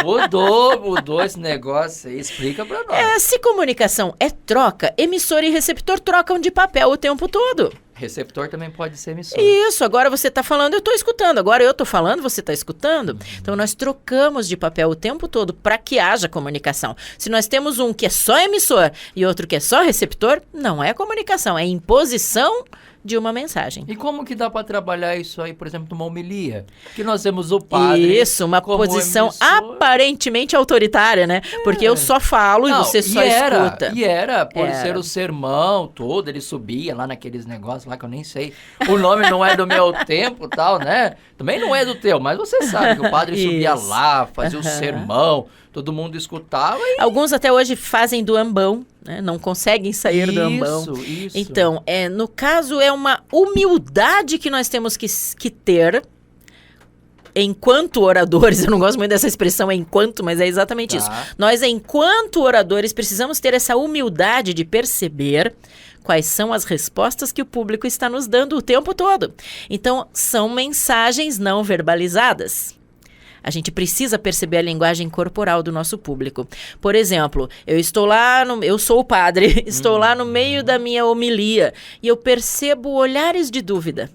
Speaker 1: mudou esse negócio aí. Explica pra nós.
Speaker 2: Se comunicação é troca, emissor e receptor trocam de papel o tempo todo.
Speaker 1: Receptor também pode ser emissor.
Speaker 2: Isso, agora você está falando, eu estou escutando. Agora eu estou falando, você está escutando. Então, nós trocamos de papel o tempo todo para que haja comunicação. Se nós temos um que é só emissor e outro que é só receptor, não é comunicação, é imposição de uma mensagem.
Speaker 1: E como que dá para trabalhar isso aí, por exemplo, numa homilia? Que nós temos o padre...
Speaker 2: Isso, uma
Speaker 1: como
Speaker 2: posição
Speaker 1: emissor.
Speaker 2: aparentemente autoritária, né? Porque eu só falo e você só escuta.
Speaker 1: E era, por
Speaker 2: Era.
Speaker 1: ser o sermão todo, ele subia lá naqueles negócios lá que eu nem sei. O nome não é do meu tempo e tal, né? Também não é do teu, mas você sabe que o padre subia
Speaker 2: Isso.
Speaker 1: lá, fazia o sermão, todo mundo escutava e...
Speaker 2: Alguns até hoje fazem do ambão, né? Não conseguem sair do ambão.
Speaker 1: Isso.
Speaker 2: Então, no caso, é uma humildade que nós temos que ter enquanto oradores. Eu não gosto muito dessa expressão enquanto, mas é exatamente isso. Nós, enquanto oradores, precisamos ter essa humildade de perceber quais são as respostas que o público está nos dando o tempo todo. Então, são mensagens não verbalizadas. A gente precisa perceber a linguagem corporal do nosso público. Por exemplo, eu sou o padre, estou lá no meio da minha homilia e eu percebo olhares de dúvida.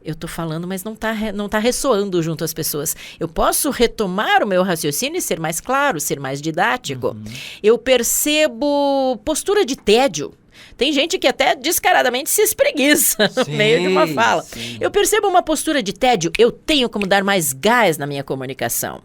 Speaker 2: Eu estou falando, mas não tá ressoando junto às pessoas. Eu posso retomar o meu raciocínio e ser mais claro, ser mais didático. Eu percebo postura de tédio. Tem gente que até descaradamente se espreguiça no meio de uma fala.
Speaker 1: Sim.
Speaker 2: Eu percebo uma postura de tédio, eu tenho como dar mais gás na minha comunicação.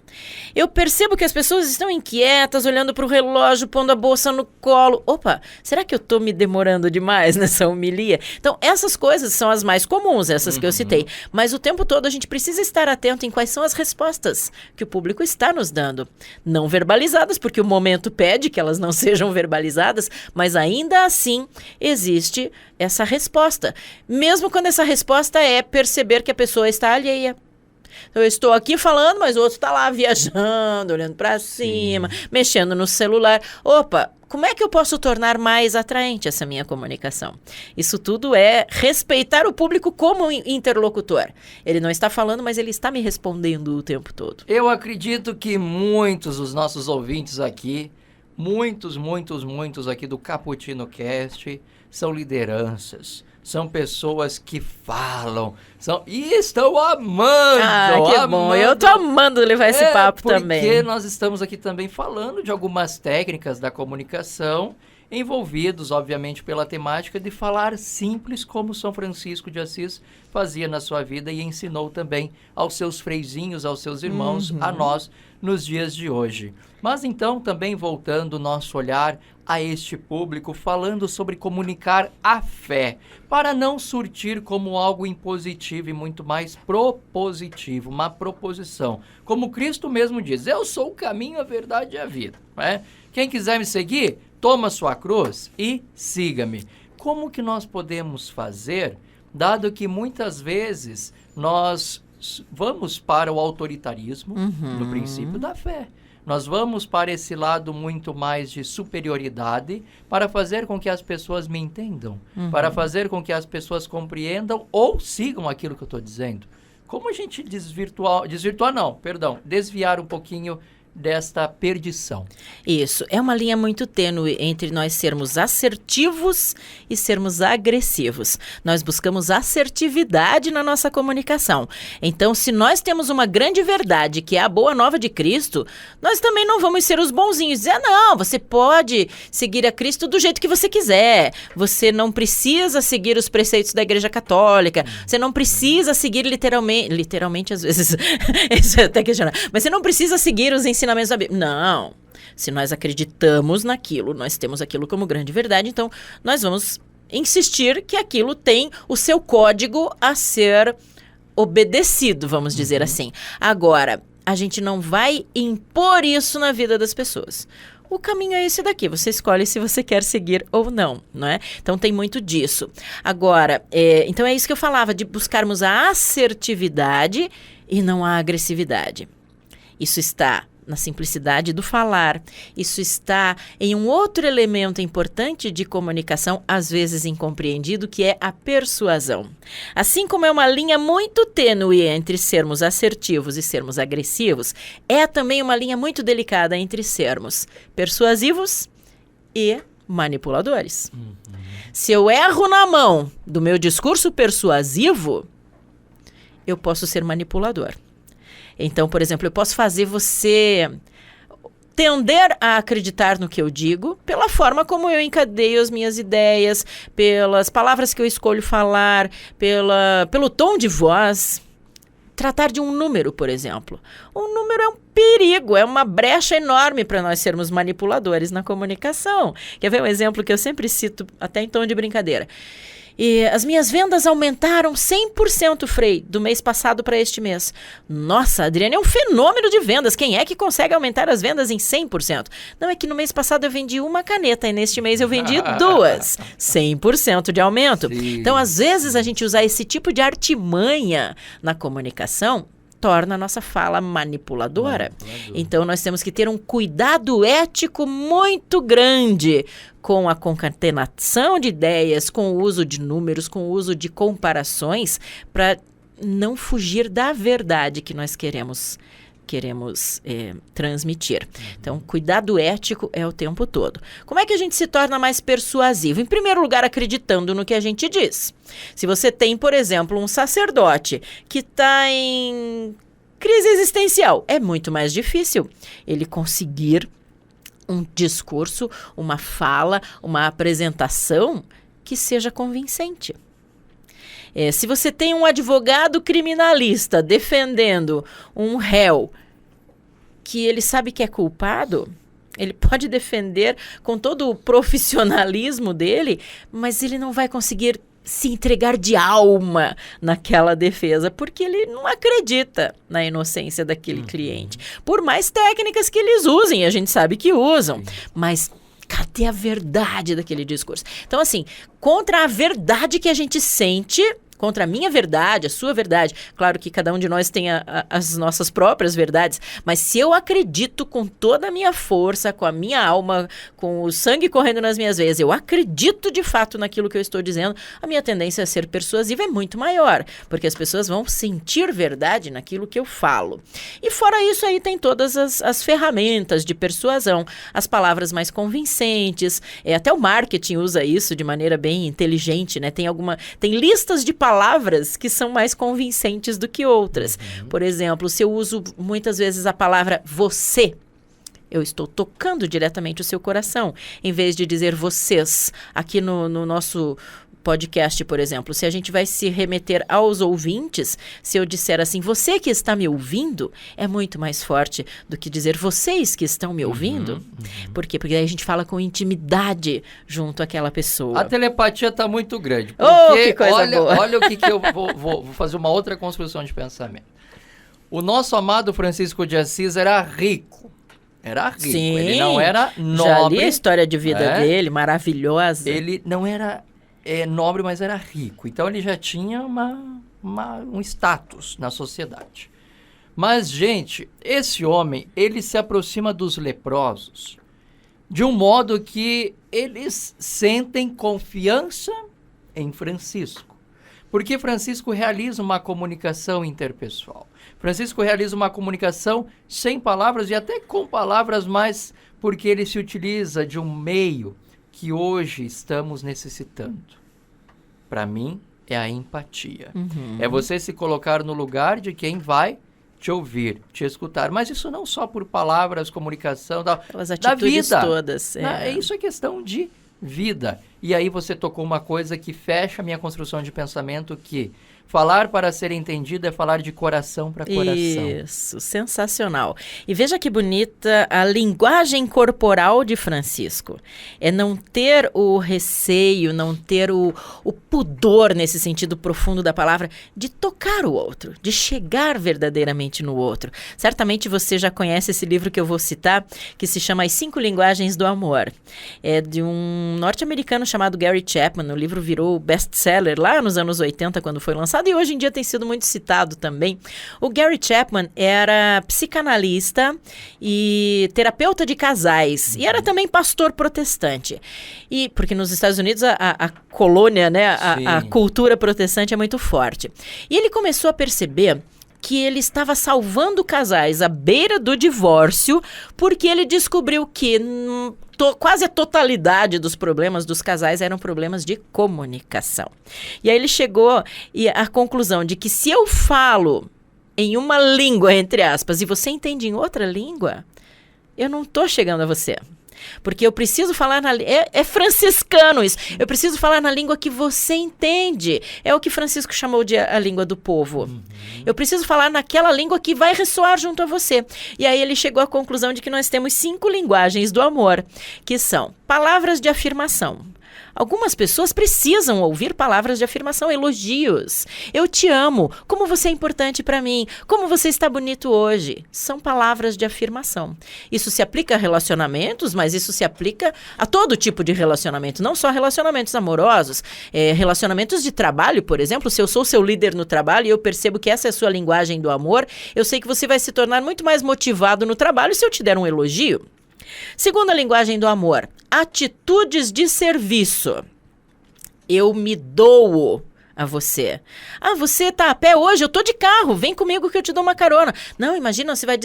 Speaker 2: Eu percebo que as pessoas estão inquietas, olhando para o relógio, pondo a bolsa no colo. Opa, será que eu estou me demorando demais nessa homilia? Então, essas coisas são as mais comuns, essas que eu citei. Mas o tempo todo a gente precisa estar atento em quais são as respostas que o público está nos dando. Não verbalizadas, porque o momento pede que elas não sejam verbalizadas, mas ainda assim existe essa resposta. Mesmo quando essa resposta é perceber que a pessoa está alheia. Então, eu estou aqui falando, mas o outro está lá viajando, olhando para cima, mexendo no celular. Opa, como é que eu posso tornar mais atraente essa minha comunicação? Isso tudo é respeitar o público como interlocutor. Ele não está falando, mas ele está me respondendo o tempo todo.
Speaker 1: Eu acredito que muitos dos nossos ouvintes aqui, muitos aqui do Cappuccino Cast são lideranças, são pessoas que falam, e estão amando.
Speaker 2: Que bom, eu tô amando levar esse papo também.
Speaker 1: Porque nós estamos aqui também falando de algumas técnicas da comunicação, envolvidos, obviamente, pela temática de falar simples, como São Francisco de Assis fazia na sua vida e ensinou também aos seus freizinhos, aos seus irmãos, a nós, nos dias de hoje. Mas então, também voltando o nosso olhar a este público, falando sobre comunicar a fé, para não surtir como algo impositivo e muito mais propositivo, uma proposição. Como Cristo mesmo diz, eu sou o caminho, a verdade e a vida. Né? Quem quiser me seguir, toma sua cruz e siga-me. Como que nós podemos fazer, dado que muitas vezes nós vamos para o autoritarismo no princípio da fé. Nós vamos para esse lado muito mais de superioridade para fazer com que as pessoas me entendam, para fazer com que as pessoas compreendam ou sigam aquilo que eu estou dizendo. Como a gente desviar um pouquinho desta perdição?
Speaker 2: Isso, é uma linha muito tênue entre nós sermos assertivos e sermos agressivos. Nós buscamos assertividade na nossa comunicação. Então, se nós temos uma grande verdade, que é a boa nova de Cristo, nós também não vamos ser os bonzinhos. Dizer, não, você pode seguir a Cristo do jeito que você quiser. Você não precisa seguir os preceitos da Igreja Católica. Você não precisa seguir literalmente às vezes, isso é até questionar, mas você não precisa seguir os ensinamentos da Bíblia. Não. Se nós acreditamos naquilo, nós temos aquilo como grande verdade, então nós vamos insistir que aquilo tem o seu código a ser obedecido, vamos dizer assim. Agora, a gente não vai impor isso na vida das pessoas. O caminho é esse daqui, você escolhe se você quer seguir ou não, não é? Então tem muito disso. Agora, então é isso que eu falava, de buscarmos a assertividade e não a agressividade. Isso está na simplicidade do falar. Isso está em um outro elemento importante de comunicação, às vezes incompreendido, que é a persuasão. Assim como é uma linha muito tênue entre sermos assertivos e sermos agressivos, é também uma linha muito delicada entre sermos persuasivos e manipuladores. Se eu erro na mão do meu discurso persuasivo, eu posso ser manipulador. Então, por exemplo, eu posso fazer você tender a acreditar no que eu digo pela forma como eu encadeio as minhas ideias, pelas palavras que eu escolho falar, pelo tom de voz. Tratar de um número, por exemplo. Um número é um perigo, é uma brecha enorme para nós sermos manipuladores na comunicação. Quer ver um exemplo que eu sempre cito, até em tom de brincadeira? E as minhas vendas aumentaram 100%, Frei, do mês passado para este mês. Nossa, a Adriane é um fenômeno de vendas. Quem é que consegue aumentar as vendas em 100%? Não, é que no mês passado eu vendi uma caneta e neste mês eu vendi 2. 100% de aumento.
Speaker 1: Sim.
Speaker 2: Então, às vezes, a gente usar esse tipo de artimanha na comunicação torna a nossa fala manipuladora. Então, nós temos que ter um cuidado ético muito grande com a concatenação de ideias, com o uso de números, com o uso de comparações, para não fugir da verdade que nós queremos transmitir. Então, cuidado ético é o tempo todo. Como é que a gente se torna mais persuasivo? Em primeiro lugar, acreditando no que a gente diz. Se você tem, por exemplo, um sacerdote que está em crise existencial, é muito mais difícil ele conseguir um discurso, uma fala, uma apresentação que seja convincente. Se você tem um advogado criminalista defendendo um réu que ele sabe que é culpado, ele pode defender com todo o profissionalismo dele, mas ele não vai conseguir se entregar de alma naquela defesa, porque ele não acredita na inocência daquele cliente. Por mais técnicas que eles usem, a gente sabe que usam, mas cadê a verdade daquele discurso? Então, assim, contra a verdade que a gente sente, contra a minha verdade, a sua verdade. Claro que cada um de nós tem as nossas próprias verdades, mas se eu acredito com toda a minha força, com a minha alma, com o sangue correndo nas minhas veias, eu acredito de fato naquilo que eu estou dizendo, a minha tendência a ser persuasiva é muito maior, porque as pessoas vão sentir verdade naquilo que eu falo. E fora isso aí tem todas as ferramentas de persuasão, as palavras mais convincentes, até o marketing usa isso de maneira bem inteligente, né? Tem listas de palavras que são mais convincentes do que outras. Por exemplo, se eu uso muitas vezes a palavra você, eu estou tocando diretamente o seu coração, em vez de dizer vocês. Aqui no nosso podcast, por exemplo, se a gente vai se remeter aos ouvintes, se eu disser assim, você que está me ouvindo, é muito mais forte do que dizer vocês que estão me ouvindo. Por quê? Porque aí a gente fala com intimidade junto àquela pessoa.
Speaker 1: A telepatia está muito grande.
Speaker 2: Que coisa boa.
Speaker 1: Olha o que eu vou fazer uma outra construção de pensamento. O nosso amado Francisco de Assis era rico.
Speaker 2: Sim,
Speaker 1: ele não era nobre.
Speaker 2: Já li a história de vida dele, maravilhosa.
Speaker 1: Ele não era nobre, mas era rico. Então ele já tinha um status na sociedade. Mas, gente, esse homem, ele se aproxima dos leprosos de um modo que eles sentem confiança em Francisco. Porque Francisco realiza uma comunicação interpessoal. Francisco realiza uma comunicação sem palavras e até com palavras, mas porque ele se utiliza de um meio que hoje estamos necessitando. Para mim, é a empatia. É você se colocar no lugar de quem vai te ouvir, te escutar. Mas isso não só por palavras, comunicação,
Speaker 2: as atitudes
Speaker 1: da vida.
Speaker 2: Todas.
Speaker 1: Isso é questão de vida. E aí você tocou uma coisa que fecha a minha construção de pensamento, que falar para ser entendido é falar de coração para coração.
Speaker 2: Isso, sensacional. E veja que bonita a linguagem corporal de Francisco. É não ter o receio, não ter o pudor, nesse sentido profundo da palavra, de tocar o outro, de chegar verdadeiramente no outro. Certamente você já conhece esse livro que eu vou citar, que se chama As 5 Linguagens do Amor. É de um norte-americano chamado Gary Chapman. O livro virou best-seller lá nos anos 80, quando foi lançado, e hoje em dia tem sido muito citado também. O Gary Chapman era psicanalista e terapeuta de casais, e era também pastor protestante. E porque nos Estados Unidos a colônia, né, a cultura protestante é muito forte. E ele começou a perceber que ele estava salvando casais à beira do divórcio, porque ele descobriu que quase a totalidade dos problemas dos casais eram problemas de comunicação. E aí ele chegou à conclusão de que se eu falo em uma língua, entre aspas, e você entende em outra língua, eu não estou chegando a você. Porque eu preciso falar é franciscano isso. Eu preciso falar na língua que você entende. É o que Francisco chamou de a língua do povo. Eu preciso falar naquela língua que vai ressoar junto a você. E aí ele chegou à conclusão de que nós temos 5 linguagens do amor, que são palavras de afirmação. Algumas pessoas precisam ouvir palavras de afirmação, elogios. Eu te amo. Como você é importante para mim. Como você está bonito hoje. São palavras de afirmação. Isso se aplica a relacionamentos, mas isso se aplica a todo tipo de relacionamento. Não só relacionamentos amorosos. Relacionamentos de trabalho, por exemplo. Se eu sou seu líder no trabalho e eu percebo que essa é a sua linguagem do amor, eu sei que você vai se tornar muito mais motivado no trabalho se eu te der um elogio. Segunda linguagem do amor, atitudes de serviço. Eu me dou a você. Ah, você tá a pé hoje? Eu tô de carro, vem comigo que eu te dou uma carona. Não, imagina, você vai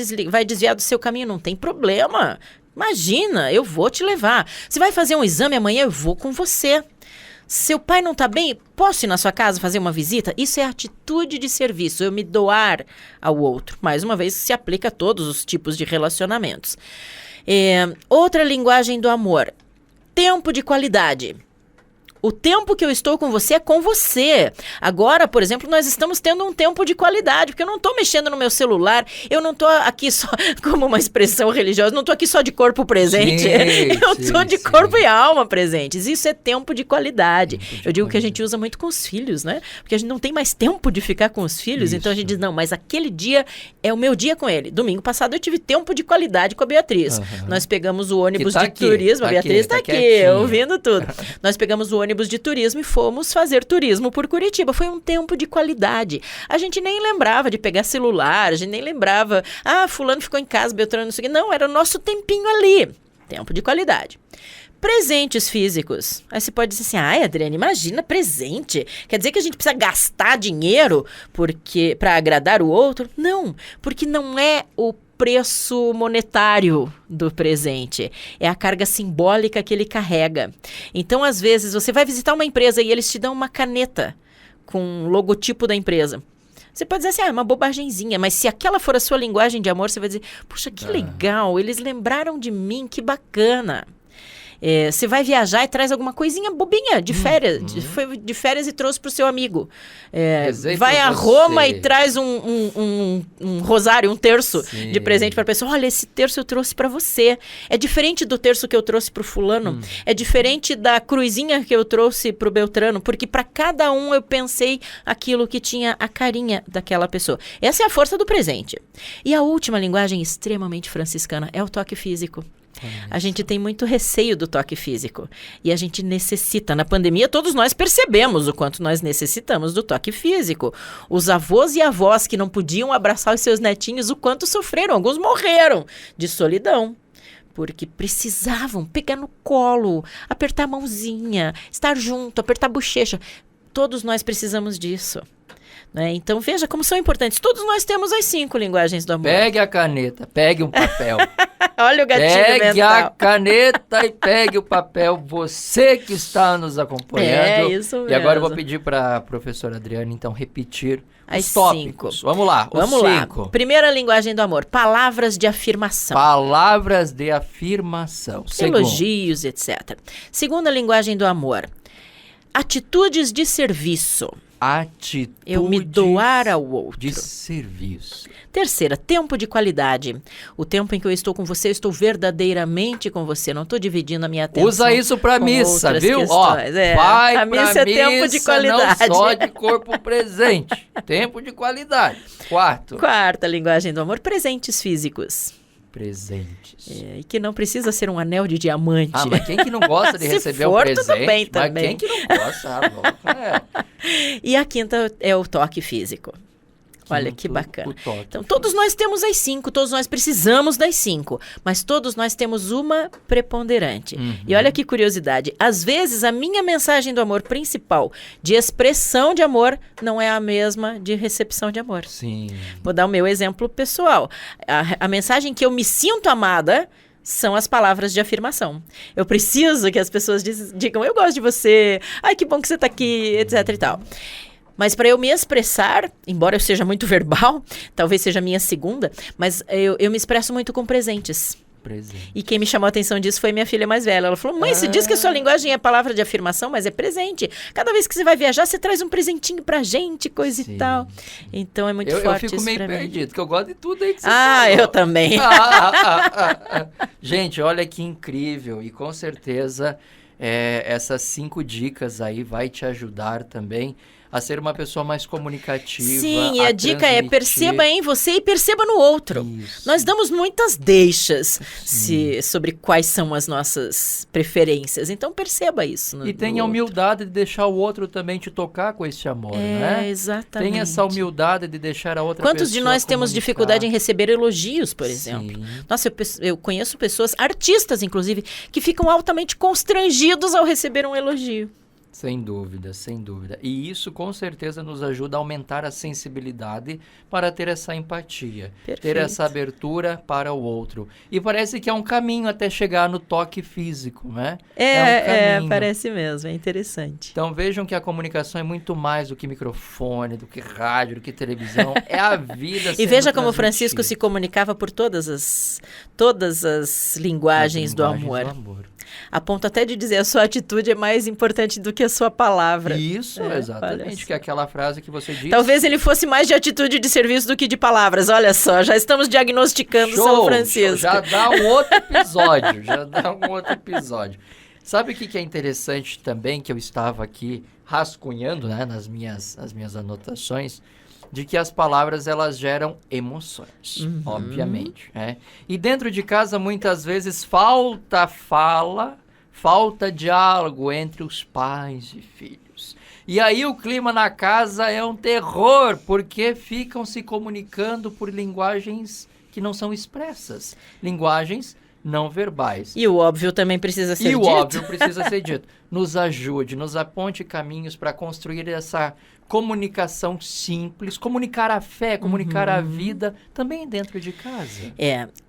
Speaker 2: desviar do seu caminho, não tem problema. Imagina, eu vou te levar. Você vai fazer um exame amanhã, eu vou com você. Seu pai não tá bem? Posso ir na sua casa fazer uma visita? Isso é atitude de serviço, eu me doar ao outro. Mais uma vez, se aplica a todos os tipos de relacionamentos. Outra linguagem do amor, tempo de qualidade. O tempo que eu estou com você é com você. Agora, por exemplo, nós estamos tendo um tempo de qualidade, porque eu não estou mexendo no meu celular, eu não estou aqui só, como uma expressão religiosa, não estou aqui só de corpo presente, eu estou de corpo e alma presentes. Isso é tempo de qualidade. Eu digo que a gente usa muito com os filhos, né? Porque a gente não tem mais tempo de ficar com os filhos, então a gente diz, não, mas aquele dia é o meu dia com ele. Domingo passado eu tive tempo de qualidade com a Beatriz. Nós pegamos o ônibus de turismo, a Beatriz está aqui, ouvindo tudo. Nós pegamos o ônibus de turismo e fomos fazer turismo por Curitiba. Foi um tempo de qualidade. A gente nem lembrava de pegar celular, a gente nem lembrava, fulano ficou em casa, Beltrano, não sei o quê. Não, era o nosso tempinho ali. Tempo de qualidade. Presentes físicos. Aí você pode dizer assim, Adriane, imagina, presente. Quer dizer que a gente precisa gastar dinheiro para agradar o outro? Não, porque não é o preço monetário do presente. É a carga simbólica que ele carrega. Então, às vezes, você vai visitar uma empresa e eles te dão uma caneta com o logotipo da empresa. Você pode dizer assim, é uma bobagenzinha, mas se aquela for a sua linguagem de amor, você vai dizer, puxa, que legal, eles lembraram de mim, que bacana. Você vai viajar e traz alguma coisinha bobinha de férias. Foi de férias e trouxe para o seu amigo. Vai a Roma e traz um rosário, um terço de presente para a pessoa. Olha, esse terço eu trouxe para você. É diferente do terço que eu trouxe para o fulano. É diferente da cruzinha que eu trouxe para o Beltrano. Porque para cada um eu pensei aquilo que tinha a carinha daquela pessoa. Essa é a força do presente. E a última linguagem extremamente franciscana é o toque físico. A gente tem muito receio do toque físico e a gente necessita. Na pandemia, todos nós percebemos o quanto nós necessitamos do toque físico. Os avós e avós que não podiam abraçar os seus netinhos, o quanto sofreram. Alguns morreram de solidão, porque precisavam pegar no colo, apertar a mãozinha, estar junto, apertar a bochecha. Todos nós precisamos disso. Então veja como são importantes. Todos nós temos as 5 linguagens do amor.
Speaker 1: Pegue a caneta, pegue um papel.
Speaker 2: Olha o gatilho
Speaker 1: pegue
Speaker 2: mental.
Speaker 1: a caneta e pegue o papel. Você que está nos acompanhando.
Speaker 2: Isso mesmo.
Speaker 1: E agora eu vou pedir para a professora Adriane, então, repetir
Speaker 2: as
Speaker 1: os tópicos.
Speaker 2: 5.
Speaker 1: Vamos lá,
Speaker 2: Vamos lá. Primeira linguagem do amor, palavras de afirmação.
Speaker 1: Palavras de afirmação.
Speaker 2: Elogios, etc. Segunda linguagem do amor, atitudes de serviço.
Speaker 1: Atitude
Speaker 2: eu me doar ao outro.
Speaker 1: De serviço.
Speaker 2: Terceira, tempo de qualidade. O tempo em que eu estou com você, eu estou verdadeiramente com você. Não estou dividindo a minha atenção.
Speaker 1: Usa isso pra missa, viu?
Speaker 2: Vai a missa é tempo de qualidade.
Speaker 1: Não só de corpo presente. Tempo de qualidade.
Speaker 2: Quarta linguagem do amor, presentes físicos.
Speaker 1: Presentes.
Speaker 2: E que não precisa ser um anel de diamante.
Speaker 1: Mas quem que não gosta de receber um presente?
Speaker 2: Tudo bem também.
Speaker 1: Mas quem que não gosta?
Speaker 2: E a quinta é o toque físico. Olha que bacana.
Speaker 1: o toque
Speaker 2: Então, todos nós temos as 5, todos nós precisamos das 5, mas todos nós temos uma preponderante. E olha que curiosidade, às vezes a minha mensagem do amor principal, de expressão de amor, não é a mesma de recepção de amor.
Speaker 1: Sim.
Speaker 2: Vou dar o meu exemplo pessoal. A mensagem que eu me sinto amada são as palavras de afirmação. Eu preciso que as pessoas digam, eu gosto de você, ai, que bom que você está aqui, etc e tal. Mas para eu me expressar, embora eu seja muito verbal, talvez seja a minha segunda, mas eu me expresso muito com presentes.
Speaker 1: Presente.
Speaker 2: E quem me chamou a atenção disso foi minha filha mais velha. Ela falou, mãe, você diz que a sua linguagem é palavra de afirmação, mas é presente. Cada vez que você vai viajar, você traz um presentinho pra gente, coisa e tal. Então é muito forte
Speaker 1: eu fico
Speaker 2: isso
Speaker 1: meio
Speaker 2: pra mim.
Speaker 1: perdido, porque eu gosto de tudo aí que você falou.
Speaker 2: Eu também.
Speaker 1: Gente, olha que incrível. E com certeza essas 5 dicas aí vai te ajudar também a ser uma pessoa mais comunicativa.
Speaker 2: Sim, e a dica é perceba em você e perceba no outro.
Speaker 1: Isso.
Speaker 2: Nós damos muitas deixas sobre quais são as nossas preferências. Então perceba isso.
Speaker 1: E tenha a humildade de deixar o outro também te tocar com esse amor, né?
Speaker 2: Exatamente.
Speaker 1: Tenha essa humildade de deixar a outra pessoa
Speaker 2: Quantos de nós temos
Speaker 1: comunicar?
Speaker 2: dificuldade em receber elogios, por exemplo? Nossa, eu conheço pessoas, artistas inclusive, que ficam altamente constrangidos ao receber um elogio.
Speaker 1: Sem dúvida, sem dúvida. E isso com certeza nos ajuda a aumentar a sensibilidade para ter essa empatia, ter essa abertura para o outro. E parece que é um caminho até chegar no toque físico, né?
Speaker 2: Parece mesmo, é interessante.
Speaker 1: Então vejam que a comunicação é muito mais do que microfone, do que rádio, do que televisão, é a vida sendo
Speaker 2: E veja como
Speaker 1: transmitida.
Speaker 2: Francisco se comunicava por todas as linguagens do amor. A ponto até de dizer a sua atitude é mais importante do que a sua palavra.
Speaker 1: Isso, exatamente, que é aquela frase que você disse.
Speaker 2: Talvez ele fosse mais de atitude de serviço do que de palavras. Olha só, já estamos diagnosticando São Francisco.
Speaker 1: Já dá um outro episódio, Sabe o que é interessante também, que eu estava aqui rascunhando, né, nas minhas anotações, de que as palavras, elas geram emoções, obviamente, né? E dentro de casa, muitas vezes, falta fala, falta diálogo entre os pais e filhos. E aí o clima na casa é um terror, porque ficam se comunicando por linguagens que não são expressas, linguagens não verbais.
Speaker 2: E o óbvio também precisa ser dito.
Speaker 1: E o óbvio precisa ser dito. Nos ajude, nos aponte caminhos para construir essa comunicação simples, comunicar a fé, comunicar a vida, também dentro de casa.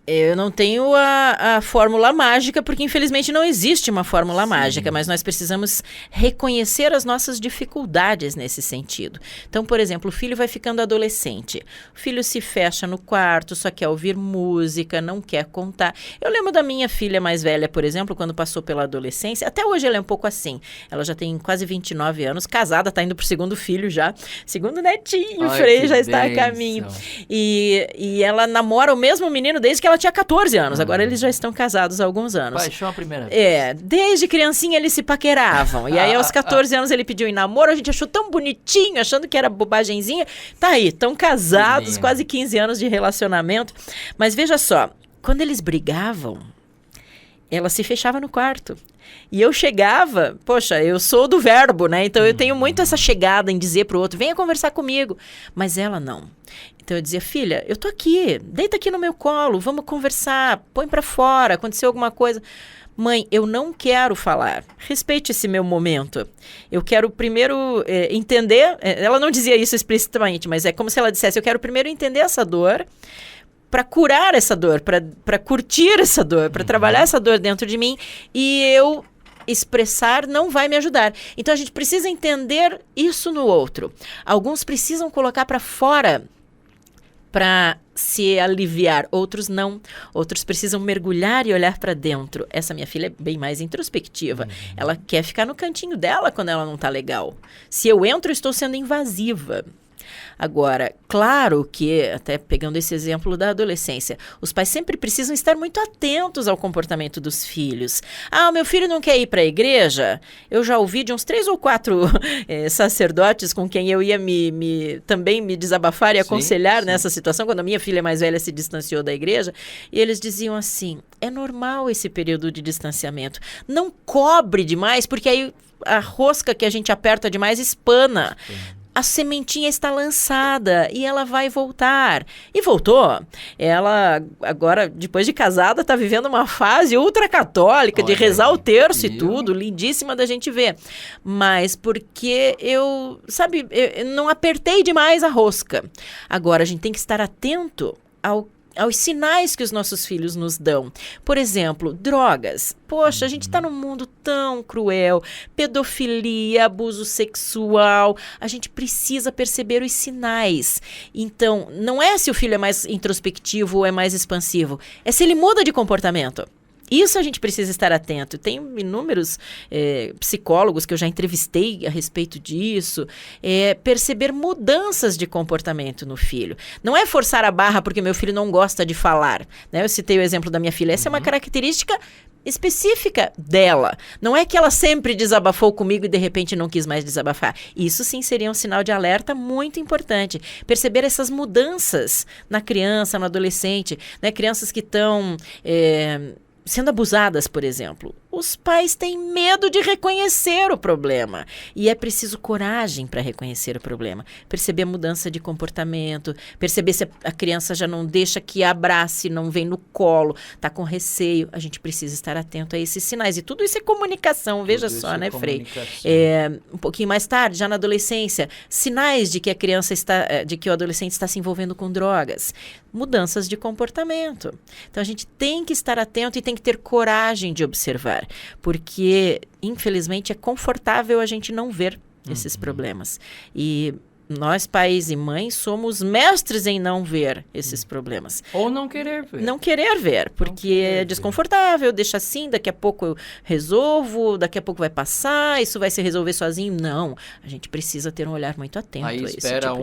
Speaker 2: Eu não tenho a fórmula mágica, porque infelizmente não existe uma fórmula mágica, mas nós precisamos reconhecer as nossas dificuldades nesse sentido. Então, por exemplo, o filho vai ficando adolescente, o filho se fecha no quarto, só quer ouvir música, não quer contar. Eu lembro da minha filha mais velha, por exemplo, quando passou pela adolescência, até hoje ela é um pouco assim, ela já tem quase 29 anos, casada, está indo pro segundo filho já, segundo netinho, o Frei já está a caminho. E ela namora o mesmo menino desde que ela tinha 14 anos. Agora eles já estão casados há alguns anos.
Speaker 1: Paixão à primeira vez.
Speaker 2: Desde criancinha eles se paqueravam. E aí aos 14 anos ele pediu em namoro, a gente achou tão bonitinho, achando que era bobagenzinha. Tá aí, estão casados, quase 15 anos de relacionamento. Mas veja só, quando eles brigavam, ela se fechava no quarto. E eu chegava, poxa, eu sou do verbo, né? Então eu tenho muito essa chegada em dizer pro outro, venha conversar comigo. Mas ela não. Então eu dizia, filha, eu tô aqui, deita aqui no meu colo, vamos conversar, põe pra fora, aconteceu alguma coisa. Mãe, eu não quero falar, respeite esse meu momento. Eu quero primeiro entender, ela não dizia isso explicitamente, mas é como se ela dissesse, eu quero primeiro entender essa dor, para curar essa dor, para curtir essa dor, para trabalhar essa dor dentro de mim, e eu expressar não vai me ajudar. Então a gente precisa entender isso no outro. Alguns precisam colocar para fora para se aliviar, outros não. Outros precisam mergulhar e olhar para dentro. Essa minha filha é bem mais introspectiva. Ela quer ficar no cantinho dela quando ela não tá legal. Se eu entro, eu estou sendo invasiva. Agora, claro que, até pegando esse exemplo da adolescência, os pais sempre precisam estar muito atentos ao comportamento dos filhos. Ah, o meu filho não quer ir para a igreja? Eu já ouvi de uns 3 ou 4 sacerdotes com quem eu ia também me desabafar e aconselhar nessa situação, quando a minha filha mais velha se distanciou da igreja, e eles diziam assim, é normal esse período de distanciamento, não cobre demais, porque aí a rosca que a gente aperta demais espana. a sementinha está lançada e ela vai voltar. E voltou. Ela, agora, depois de casada, está vivendo uma fase ultracatólica de rezar o terço e tudo, lindíssima da gente ver. Mas porque eu não apertei demais a rosca. Agora, a gente tem que estar atento aos sinais que os nossos filhos nos dão. Por exemplo, drogas. Poxa, a gente está num mundo tão cruel. Pedofilia, abuso sexual. A gente precisa perceber os sinais. Então, não é se o filho é mais introspectivo ou é mais expansivo. É se ele muda de comportamento. Isso a gente precisa estar atento. Tem inúmeros psicólogos que eu já entrevistei a respeito disso. Perceber mudanças de comportamento no filho. Não é forçar a barra porque meu filho não gosta de falar. Né? Eu citei o exemplo da minha filha. Essa é uma característica específica dela. Não é que ela sempre desabafou comigo e de repente não quis mais desabafar. Isso sim seria um sinal de alerta muito importante. Perceber essas mudanças na criança, no adolescente. Né? Crianças que estão sendo abusadas, por exemplo. Os pais têm medo de reconhecer o problema. E é preciso coragem para reconhecer o problema. Perceber a mudança de comportamento, perceber se a criança já não deixa que abrace, não vem no colo, está com receio. A gente precisa estar atento a esses sinais. E tudo isso é comunicação, veja só, né, Frei? Um pouquinho mais tarde, já na adolescência, sinais de que a criança de que o adolescente está se envolvendo com drogas. Mudanças de comportamento. Então, a gente tem que estar atento e tem que ter coragem de observar. Porque, infelizmente, é confortável a gente não ver esses problemas. E nós, pais e mães, somos mestres em não ver esses problemas.
Speaker 1: Ou não querer ver.
Speaker 2: Não querer ver, porque é desconfortável, deixa assim, daqui a pouco eu resolvo, daqui a pouco vai passar, isso vai se resolver sozinho. Não, a gente precisa ter um olhar muito atento a esse tipo de coisa. Aí espera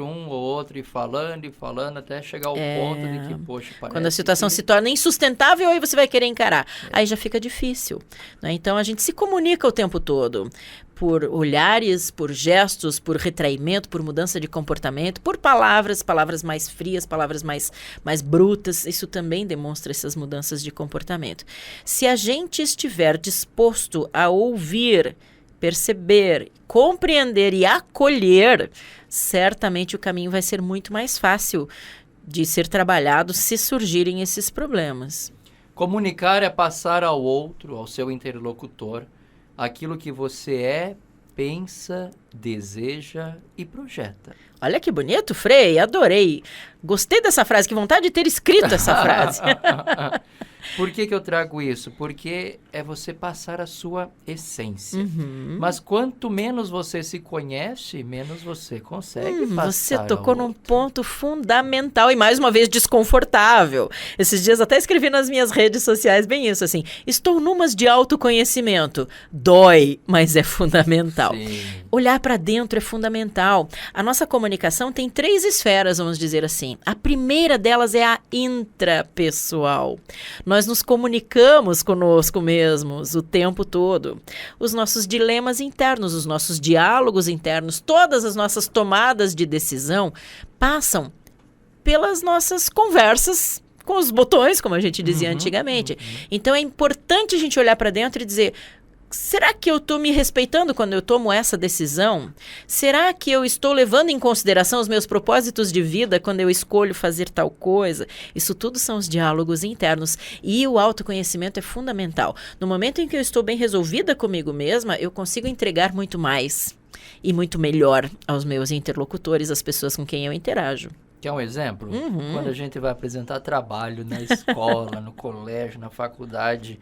Speaker 1: um ou outro, e falando, até chegar ao ponto de que, poxa, parece
Speaker 2: quando a situação se torna insustentável, aí você vai querer encarar. Aí já fica difícil. Né? Então, a gente se comunica o tempo todo. Por olhares, por gestos, por retraimento, por mudança de comportamento, por palavras mais frias, palavras mais brutas. Isso também demonstra essas mudanças de comportamento. Se a gente estiver disposto a ouvir, perceber, compreender e acolher, certamente o caminho vai ser muito mais fácil de ser trabalhado se surgirem esses problemas.
Speaker 1: Comunicar é passar ao outro, ao seu interlocutor, aquilo que você pensa, deseja e projeta.
Speaker 2: Olha que bonito, Frei, adorei. Gostei dessa frase, que vontade de ter escrito essa frase.
Speaker 1: Por que eu trago isso? Porque é você passar a sua essência. Mas quanto menos você se conhece, menos você consegue passar.
Speaker 2: Você tocou num ponto fundamental e, mais uma vez, desconfortável. Esses dias até escrevi nas minhas redes sociais bem isso, assim. Estou numas de autoconhecimento. Dói, mas é fundamental.
Speaker 1: Sim.
Speaker 2: Olhar para dentro é fundamental. A nossa comunicação tem 3 esferas, vamos dizer assim. A primeira delas é a intrapessoal. Nós nos comunicamos conosco mesmos o tempo todo. Os nossos dilemas internos, os nossos diálogos internos, todas as nossas tomadas de decisão passam pelas nossas conversas com os botões, como a gente dizia antigamente. Então é importante a gente olhar para dentro e dizer: será que eu estou me respeitando quando eu tomo essa decisão? Será que eu estou levando em consideração os meus propósitos de vida quando eu escolho fazer tal coisa? Isso tudo são os diálogos internos. E o autoconhecimento é fundamental. No momento em que eu estou bem resolvida comigo mesma, eu consigo entregar muito mais e muito melhor aos meus interlocutores, às pessoas com quem eu interajo.
Speaker 1: Quer um exemplo? Quando a gente vai apresentar trabalho na escola, no colégio, na faculdade,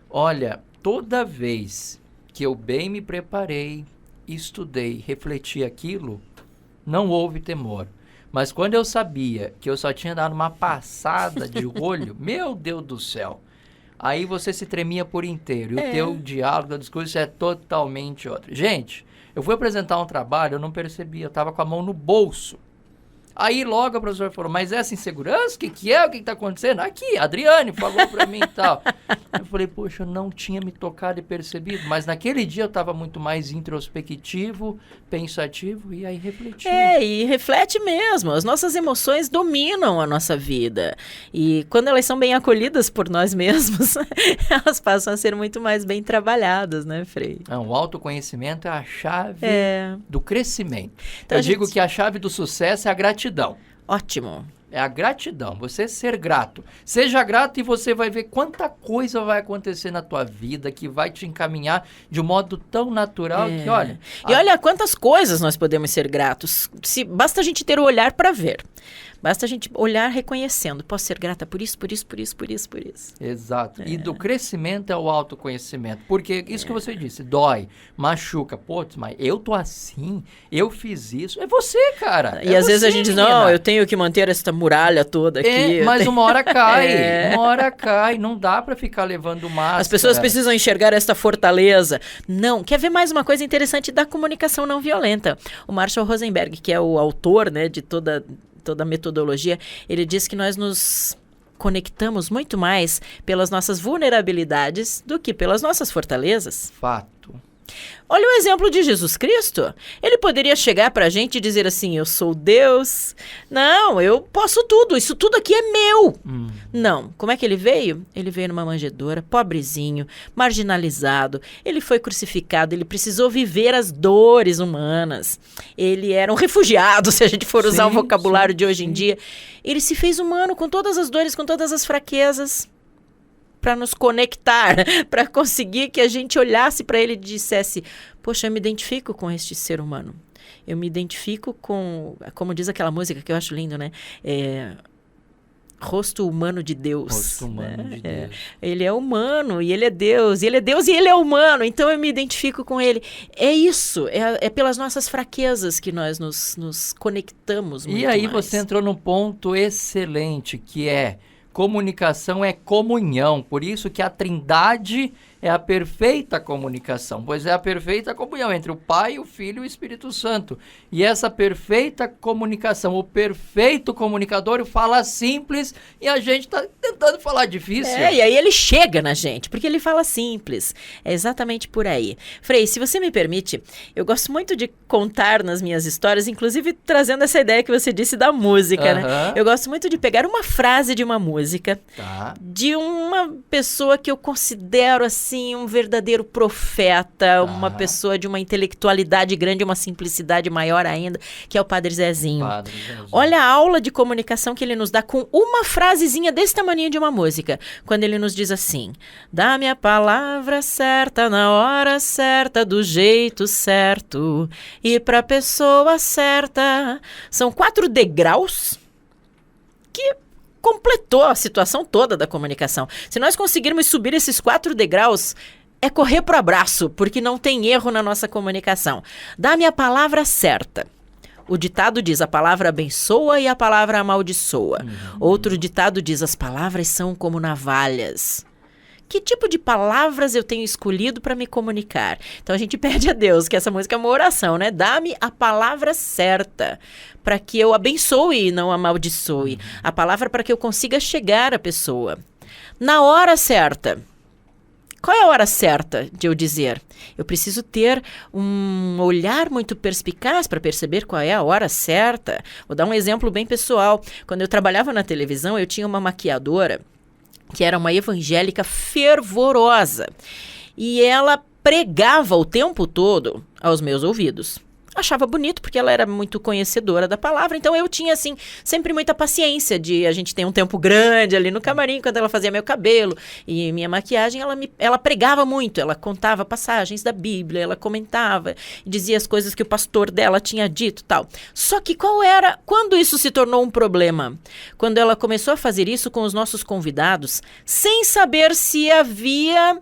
Speaker 1: olha, toda vez que eu bem me preparei, estudei, refleti aquilo, não houve temor. Mas quando eu sabia que eu só tinha dado uma passada de olho, meu Deus do céu, aí você se tremia por inteiro. E o teu diálogo, o discurso é totalmente outro. Gente, eu fui apresentar um trabalho, eu não percebi, eu estava com a mão no bolso. Aí logo a professora falou, mas essa insegurança, o que é? O que está acontecendo? Aqui, a Adriane falou para mim e tal. Eu falei, poxa, eu não tinha me tocado e percebido, mas naquele dia eu estava muito mais introspectivo, pensativo e aí refleti.
Speaker 2: E reflete mesmo, as nossas emoções dominam a nossa vida e quando elas são bem acolhidas por nós mesmos, elas passam a ser muito mais bem trabalhadas, né, Frei?
Speaker 1: O autoconhecimento é a chave do crescimento.
Speaker 2: Então,
Speaker 1: eu digo que a chave do sucesso é a gratidão.
Speaker 2: Ótimo.
Speaker 1: É a gratidão, você ser grato. Seja grato e você vai ver quanta coisa vai acontecer na tua vida que vai te encaminhar de um modo tão natural que, olha...
Speaker 2: E olha quantas coisas nós podemos ser gratos. Basta a gente ter o olhar para ver. Basta a gente olhar reconhecendo. Posso ser grata por isso, por isso, por isso, por isso, por isso.
Speaker 1: Exato. E do crescimento é o autoconhecimento. Porque isso que você disse, dói, machuca. Pô, mas eu tô assim, eu fiz isso. É você, cara.
Speaker 2: E às vezes a gente diz, não, eu tenho que manter essa muralha toda aqui.
Speaker 1: Mas uma hora cai. Uma hora cai. Não dá pra ficar levando máscara.
Speaker 2: As pessoas precisam enxergar esta fortaleza. Não. Quer ver mais uma coisa interessante da comunicação não violenta? O Marshall Rosenberg, que é o autor, né, de toda a metodologia, ele diz que nós nos conectamos muito mais pelas nossas vulnerabilidades do que pelas nossas fortalezas.
Speaker 1: Fato.
Speaker 2: Olha o exemplo de Jesus Cristo. Ele poderia chegar pra gente e dizer assim, eu sou Deus. Não, eu posso tudo, isso tudo aqui é meu. Não. Como é que ele veio? Ele veio numa manjedoura, pobrezinho, marginalizado. Ele foi crucificado, ele precisou viver as dores humanas. Ele era um refugiado, se a gente for usar o vocabulário de hoje em dia. Ele se fez humano com todas as dores, com todas as fraquezas, para nos conectar, para conseguir que a gente olhasse para ele e dissesse, poxa, eu me identifico com este ser humano. Eu me identifico com, como diz aquela música que eu acho lindo, né? Rosto humano de Deus.
Speaker 1: Rosto humano de Deus.
Speaker 2: Ele é humano e ele é Deus. E ele é Deus e ele é humano. Então eu me identifico com ele. É isso. É pelas nossas fraquezas que nós nos conectamos muito mais.
Speaker 1: E aí você entrou num ponto excelente, que é comunicação é comunhão. Por isso que a Trindade é a perfeita comunicação, pois é a perfeita comunhão entre o Pai, o Filho e o Espírito Santo. E essa perfeita comunicação, o perfeito comunicador fala simples e a gente está tentando falar difícil.
Speaker 2: E aí ele chega na gente, porque ele fala simples. É exatamente por aí. Frei, se você me permite, eu gosto muito de contar nas minhas histórias, inclusive trazendo essa ideia que você disse da música, né? Eu gosto muito de pegar uma frase de uma música, de uma pessoa que eu considero assim, um verdadeiro profeta, uma pessoa de uma intelectualidade grande, uma simplicidade maior ainda, que é o Padre Zezinho. Olha a aula de comunicação que ele nos dá com uma frasezinha desse tamanho de uma música, quando ele nos diz assim, dá-me a palavra certa, na hora certa, do jeito certo, e pra pessoa certa. São 4 degraus que completou a situação toda da comunicação. Se nós conseguirmos subir esses 4 degraus, é correr pro abraço, porque não tem erro na nossa comunicação. Dá-me a palavra certa. O ditado diz, a palavra abençoa e a palavra amaldiçoa. Outro ditado diz, as palavras são como navalhas. Que tipo de palavras eu tenho escolhido para me comunicar? Então a gente pede a Deus, que essa música é uma oração, né? Dá-me a palavra certa, para que eu abençoe e não amaldiçoe. A palavra para que eu consiga chegar à pessoa. Na hora certa. Qual é a hora certa de eu dizer? Eu preciso ter um olhar muito perspicaz para perceber qual é a hora certa. Vou dar um exemplo bem pessoal. Quando eu trabalhava na televisão, eu tinha uma maquiadora que era uma evangélica fervorosa. E ela pregava o tempo todo aos meus ouvidos. Achava bonito, porque ela era muito conhecedora da palavra, então eu tinha, assim, sempre muita paciência de a gente ter um tempo grande ali no camarim, quando ela fazia meu cabelo e minha maquiagem, ela pregava muito, ela contava passagens da Bíblia, ela comentava, dizia as coisas que o pastor dela tinha dito, tal. Só que quando isso se tornou um problema? Quando ela começou a fazer isso com os nossos convidados, sem saber se havia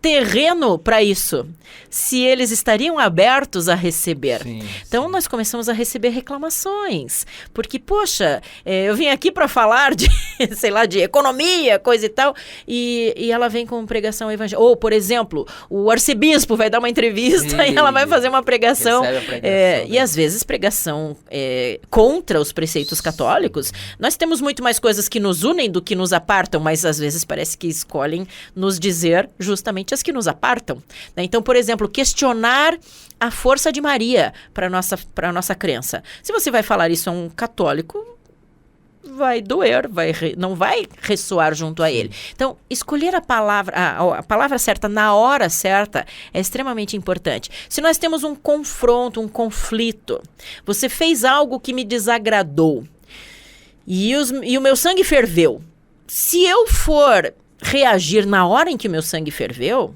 Speaker 2: terreno para isso, se eles estariam abertos a receber.
Speaker 1: Sim,
Speaker 2: então,
Speaker 1: sim.
Speaker 2: nós começamos a receber reclamações, porque, poxa, eu vim aqui para falar de, sei lá, de economia, coisa e tal, e ela vem com pregação evangélica. Ou, por exemplo, o arcebispo vai dar uma entrevista e ela vai fazer uma pregação.
Speaker 1: Recebe a pregação,
Speaker 2: E às vezes pregação contra os preceitos católicos. Nós temos muito mais coisas que nos unem do que nos apartam, mas às vezes parece que escolhem nos dizer justamente as que nos apartam. Né? Então, por exemplo, questionar a força de Maria para a nossa crença. Se você vai falar isso a um católico, vai doer, não vai ressoar junto a ele. Então, escolher a palavra certa na hora certa é extremamente importante. Se nós temos um confronto, um conflito, você fez algo que me desagradou e o meu sangue ferveu. Se eu for reagir na hora em que o meu sangue ferveu,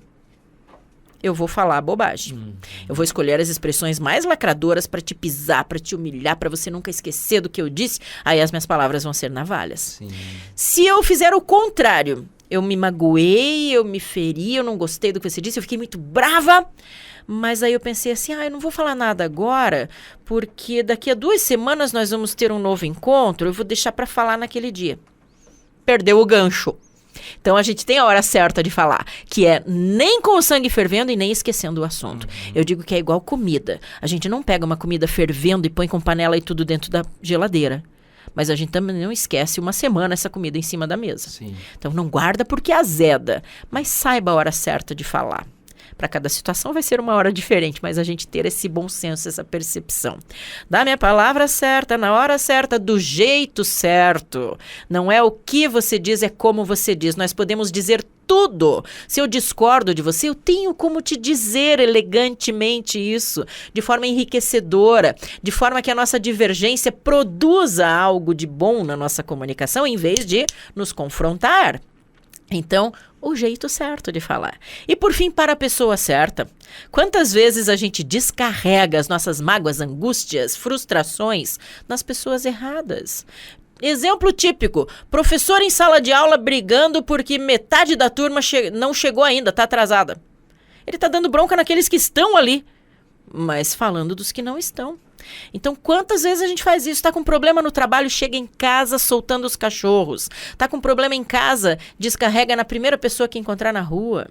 Speaker 2: eu vou falar bobagem. Eu vou escolher as expressões mais lacradoras para te pisar, para te humilhar, para você nunca esquecer do que eu disse. Aí as minhas palavras vão ser navalhas.
Speaker 1: Sim.
Speaker 2: Se eu fizer o contrário, eu me magoei, eu me feri, eu não gostei do que você disse, eu fiquei muito brava, mas aí eu pensei assim, eu não vou falar nada agora, porque daqui a 2 semanas nós vamos ter um novo encontro, eu vou deixar para falar naquele dia. Perdeu o gancho. Então, a gente tem a hora certa de falar, que é nem com o sangue fervendo e nem esquecendo o assunto. Eu digo que é igual comida. A gente não pega uma comida fervendo e põe com panela e tudo dentro da geladeira. Mas a gente também não esquece uma semana essa comida em cima da mesa.
Speaker 1: Sim.
Speaker 2: Então, não guarda porque azeda, mas saiba a hora certa de falar. Para cada situação vai ser uma hora diferente, mas a gente ter esse bom senso, essa percepção. Dá-me a palavra certa, na hora certa, do jeito certo. Não é o que você diz, é como você diz. Nós podemos dizer tudo. Se eu discordo de você, eu tenho como te dizer elegantemente isso, de forma enriquecedora, de forma que a nossa divergência produza algo de bom na nossa comunicação, em vez de nos confrontar. Então, o jeito certo de falar. E por fim, para a pessoa certa. Quantas vezes a gente descarrega as nossas mágoas, angústias, frustrações nas pessoas erradas? Exemplo típico, professor em sala de aula brigando porque metade da turma não chegou ainda, está atrasada. Ele está dando bronca naqueles que estão ali, mas falando dos que não estão. Então, quantas vezes a gente faz isso? Está com problema no trabalho, chega em casa soltando os cachorros. Está com problema em casa, descarrega na primeira pessoa que encontrar na rua.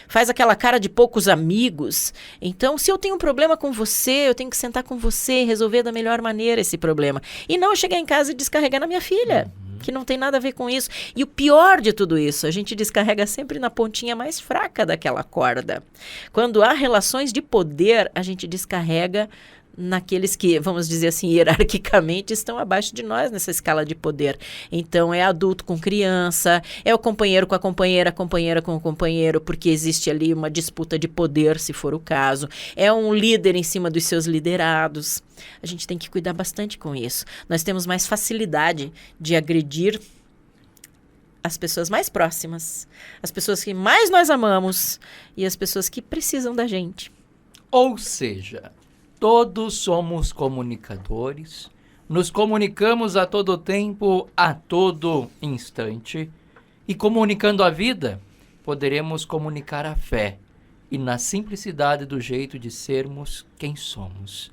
Speaker 2: Faz aquela cara de poucos amigos. Então, se eu tenho um problema com você, eu tenho que sentar com você e resolver da melhor maneira esse problema. E não chegar em casa e descarregar na minha filha, que não tem nada a ver com isso. E o pior de tudo isso, a gente descarrega sempre na pontinha mais fraca daquela corda. Quando há relações de poder, a gente descarrega naqueles que, vamos dizer assim, hierarquicamente estão abaixo de nós nessa escala de poder. Então, é adulto com criança, é o companheiro com a companheira com o companheiro, porque existe ali uma disputa de poder, se for o caso. É um líder em cima dos seus liderados. A gente tem que cuidar bastante com isso. Nós temos mais facilidade de agredir as pessoas mais próximas, as pessoas que mais nós amamos e as pessoas que precisam da gente.
Speaker 1: Ou seja, todos somos comunicadores, nos comunicamos a todo tempo, a todo instante, e comunicando a vida, poderemos comunicar a fé e na simplicidade do jeito de sermos quem somos.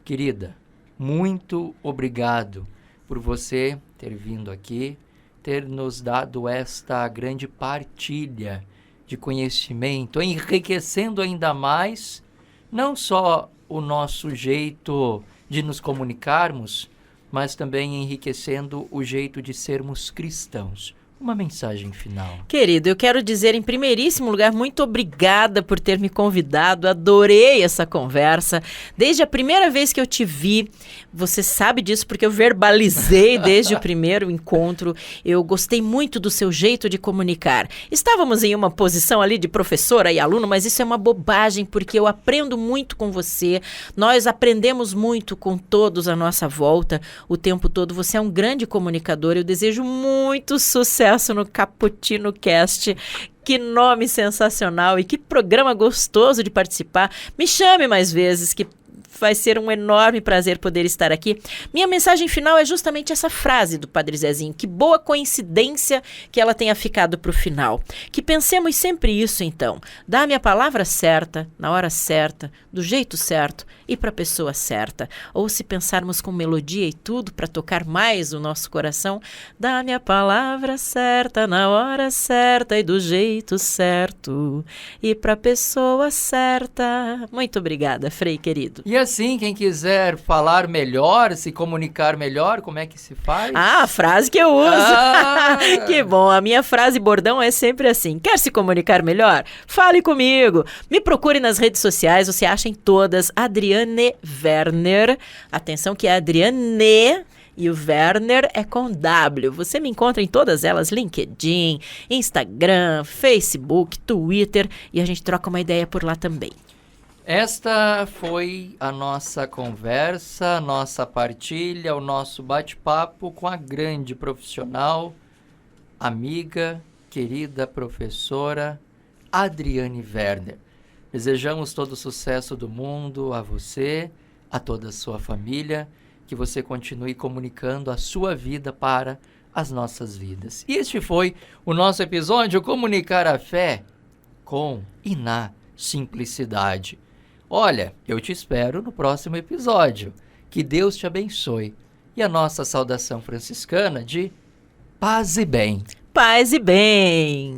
Speaker 1: Querida, muito obrigado por você ter vindo aqui, ter nos dado esta grande partilha de conhecimento, enriquecendo ainda mais, não só o nosso jeito de nos comunicarmos, mas também enriquecendo o jeito de sermos cristãos. Uma mensagem final.
Speaker 2: Querido, eu quero dizer em primeiríssimo lugar, muito obrigada por ter me convidado, adorei essa conversa. Desde a primeira vez que eu te vi, você sabe disso porque eu verbalizei desde o primeiro encontro, eu gostei muito do seu jeito de comunicar. Estávamos em uma posição ali de professora e aluno, mas isso é uma bobagem porque eu aprendo muito com você, nós aprendemos muito com todos à nossa volta o tempo todo. Você é um grande comunicador, eu desejo muito sucesso no Cappuccino Cast. Que nome sensacional e que programa gostoso de participar. Me chame mais vezes, que vai ser um enorme prazer poder estar aqui. Minha mensagem final é justamente essa frase do Padre Zezinho. Que boa coincidência que ela tenha ficado para o final. Que pensemos sempre isso, então. Dá-me a palavra certa, na hora certa, do jeito certo e para a pessoa certa. Ou se pensarmos com melodia e tudo para tocar mais o nosso coração, dá-me a palavra certa, na hora certa e do jeito certo e para a pessoa certa. Muito obrigada, Frei querido.
Speaker 1: E assim, quem quiser falar melhor, se comunicar melhor, como é que se faz?
Speaker 2: Ah, a frase que eu uso. Que bom, a minha frase bordão é sempre assim. Quer se comunicar melhor? Fale comigo. Me procure nas redes sociais, você acha em todas Adriane Werner. Atenção que é Adriane e o Werner é com W. Você me encontra em todas elas, LinkedIn, Instagram, Facebook, Twitter, e a gente troca uma ideia por lá também.
Speaker 1: Esta foi a nossa conversa, a nossa partilha, o nosso bate-papo com a grande profissional, amiga, querida professora Adriane Werner. Desejamos todo o sucesso do mundo a você, a toda a sua família, que você continue comunicando a sua vida para as nossas vidas. E este foi o nosso episódio Comunicar a Fé com e na simplicidade. Olha, eu te espero no próximo episódio. Que Deus te abençoe. E a nossa saudação franciscana de paz e bem.
Speaker 2: Paz e bem.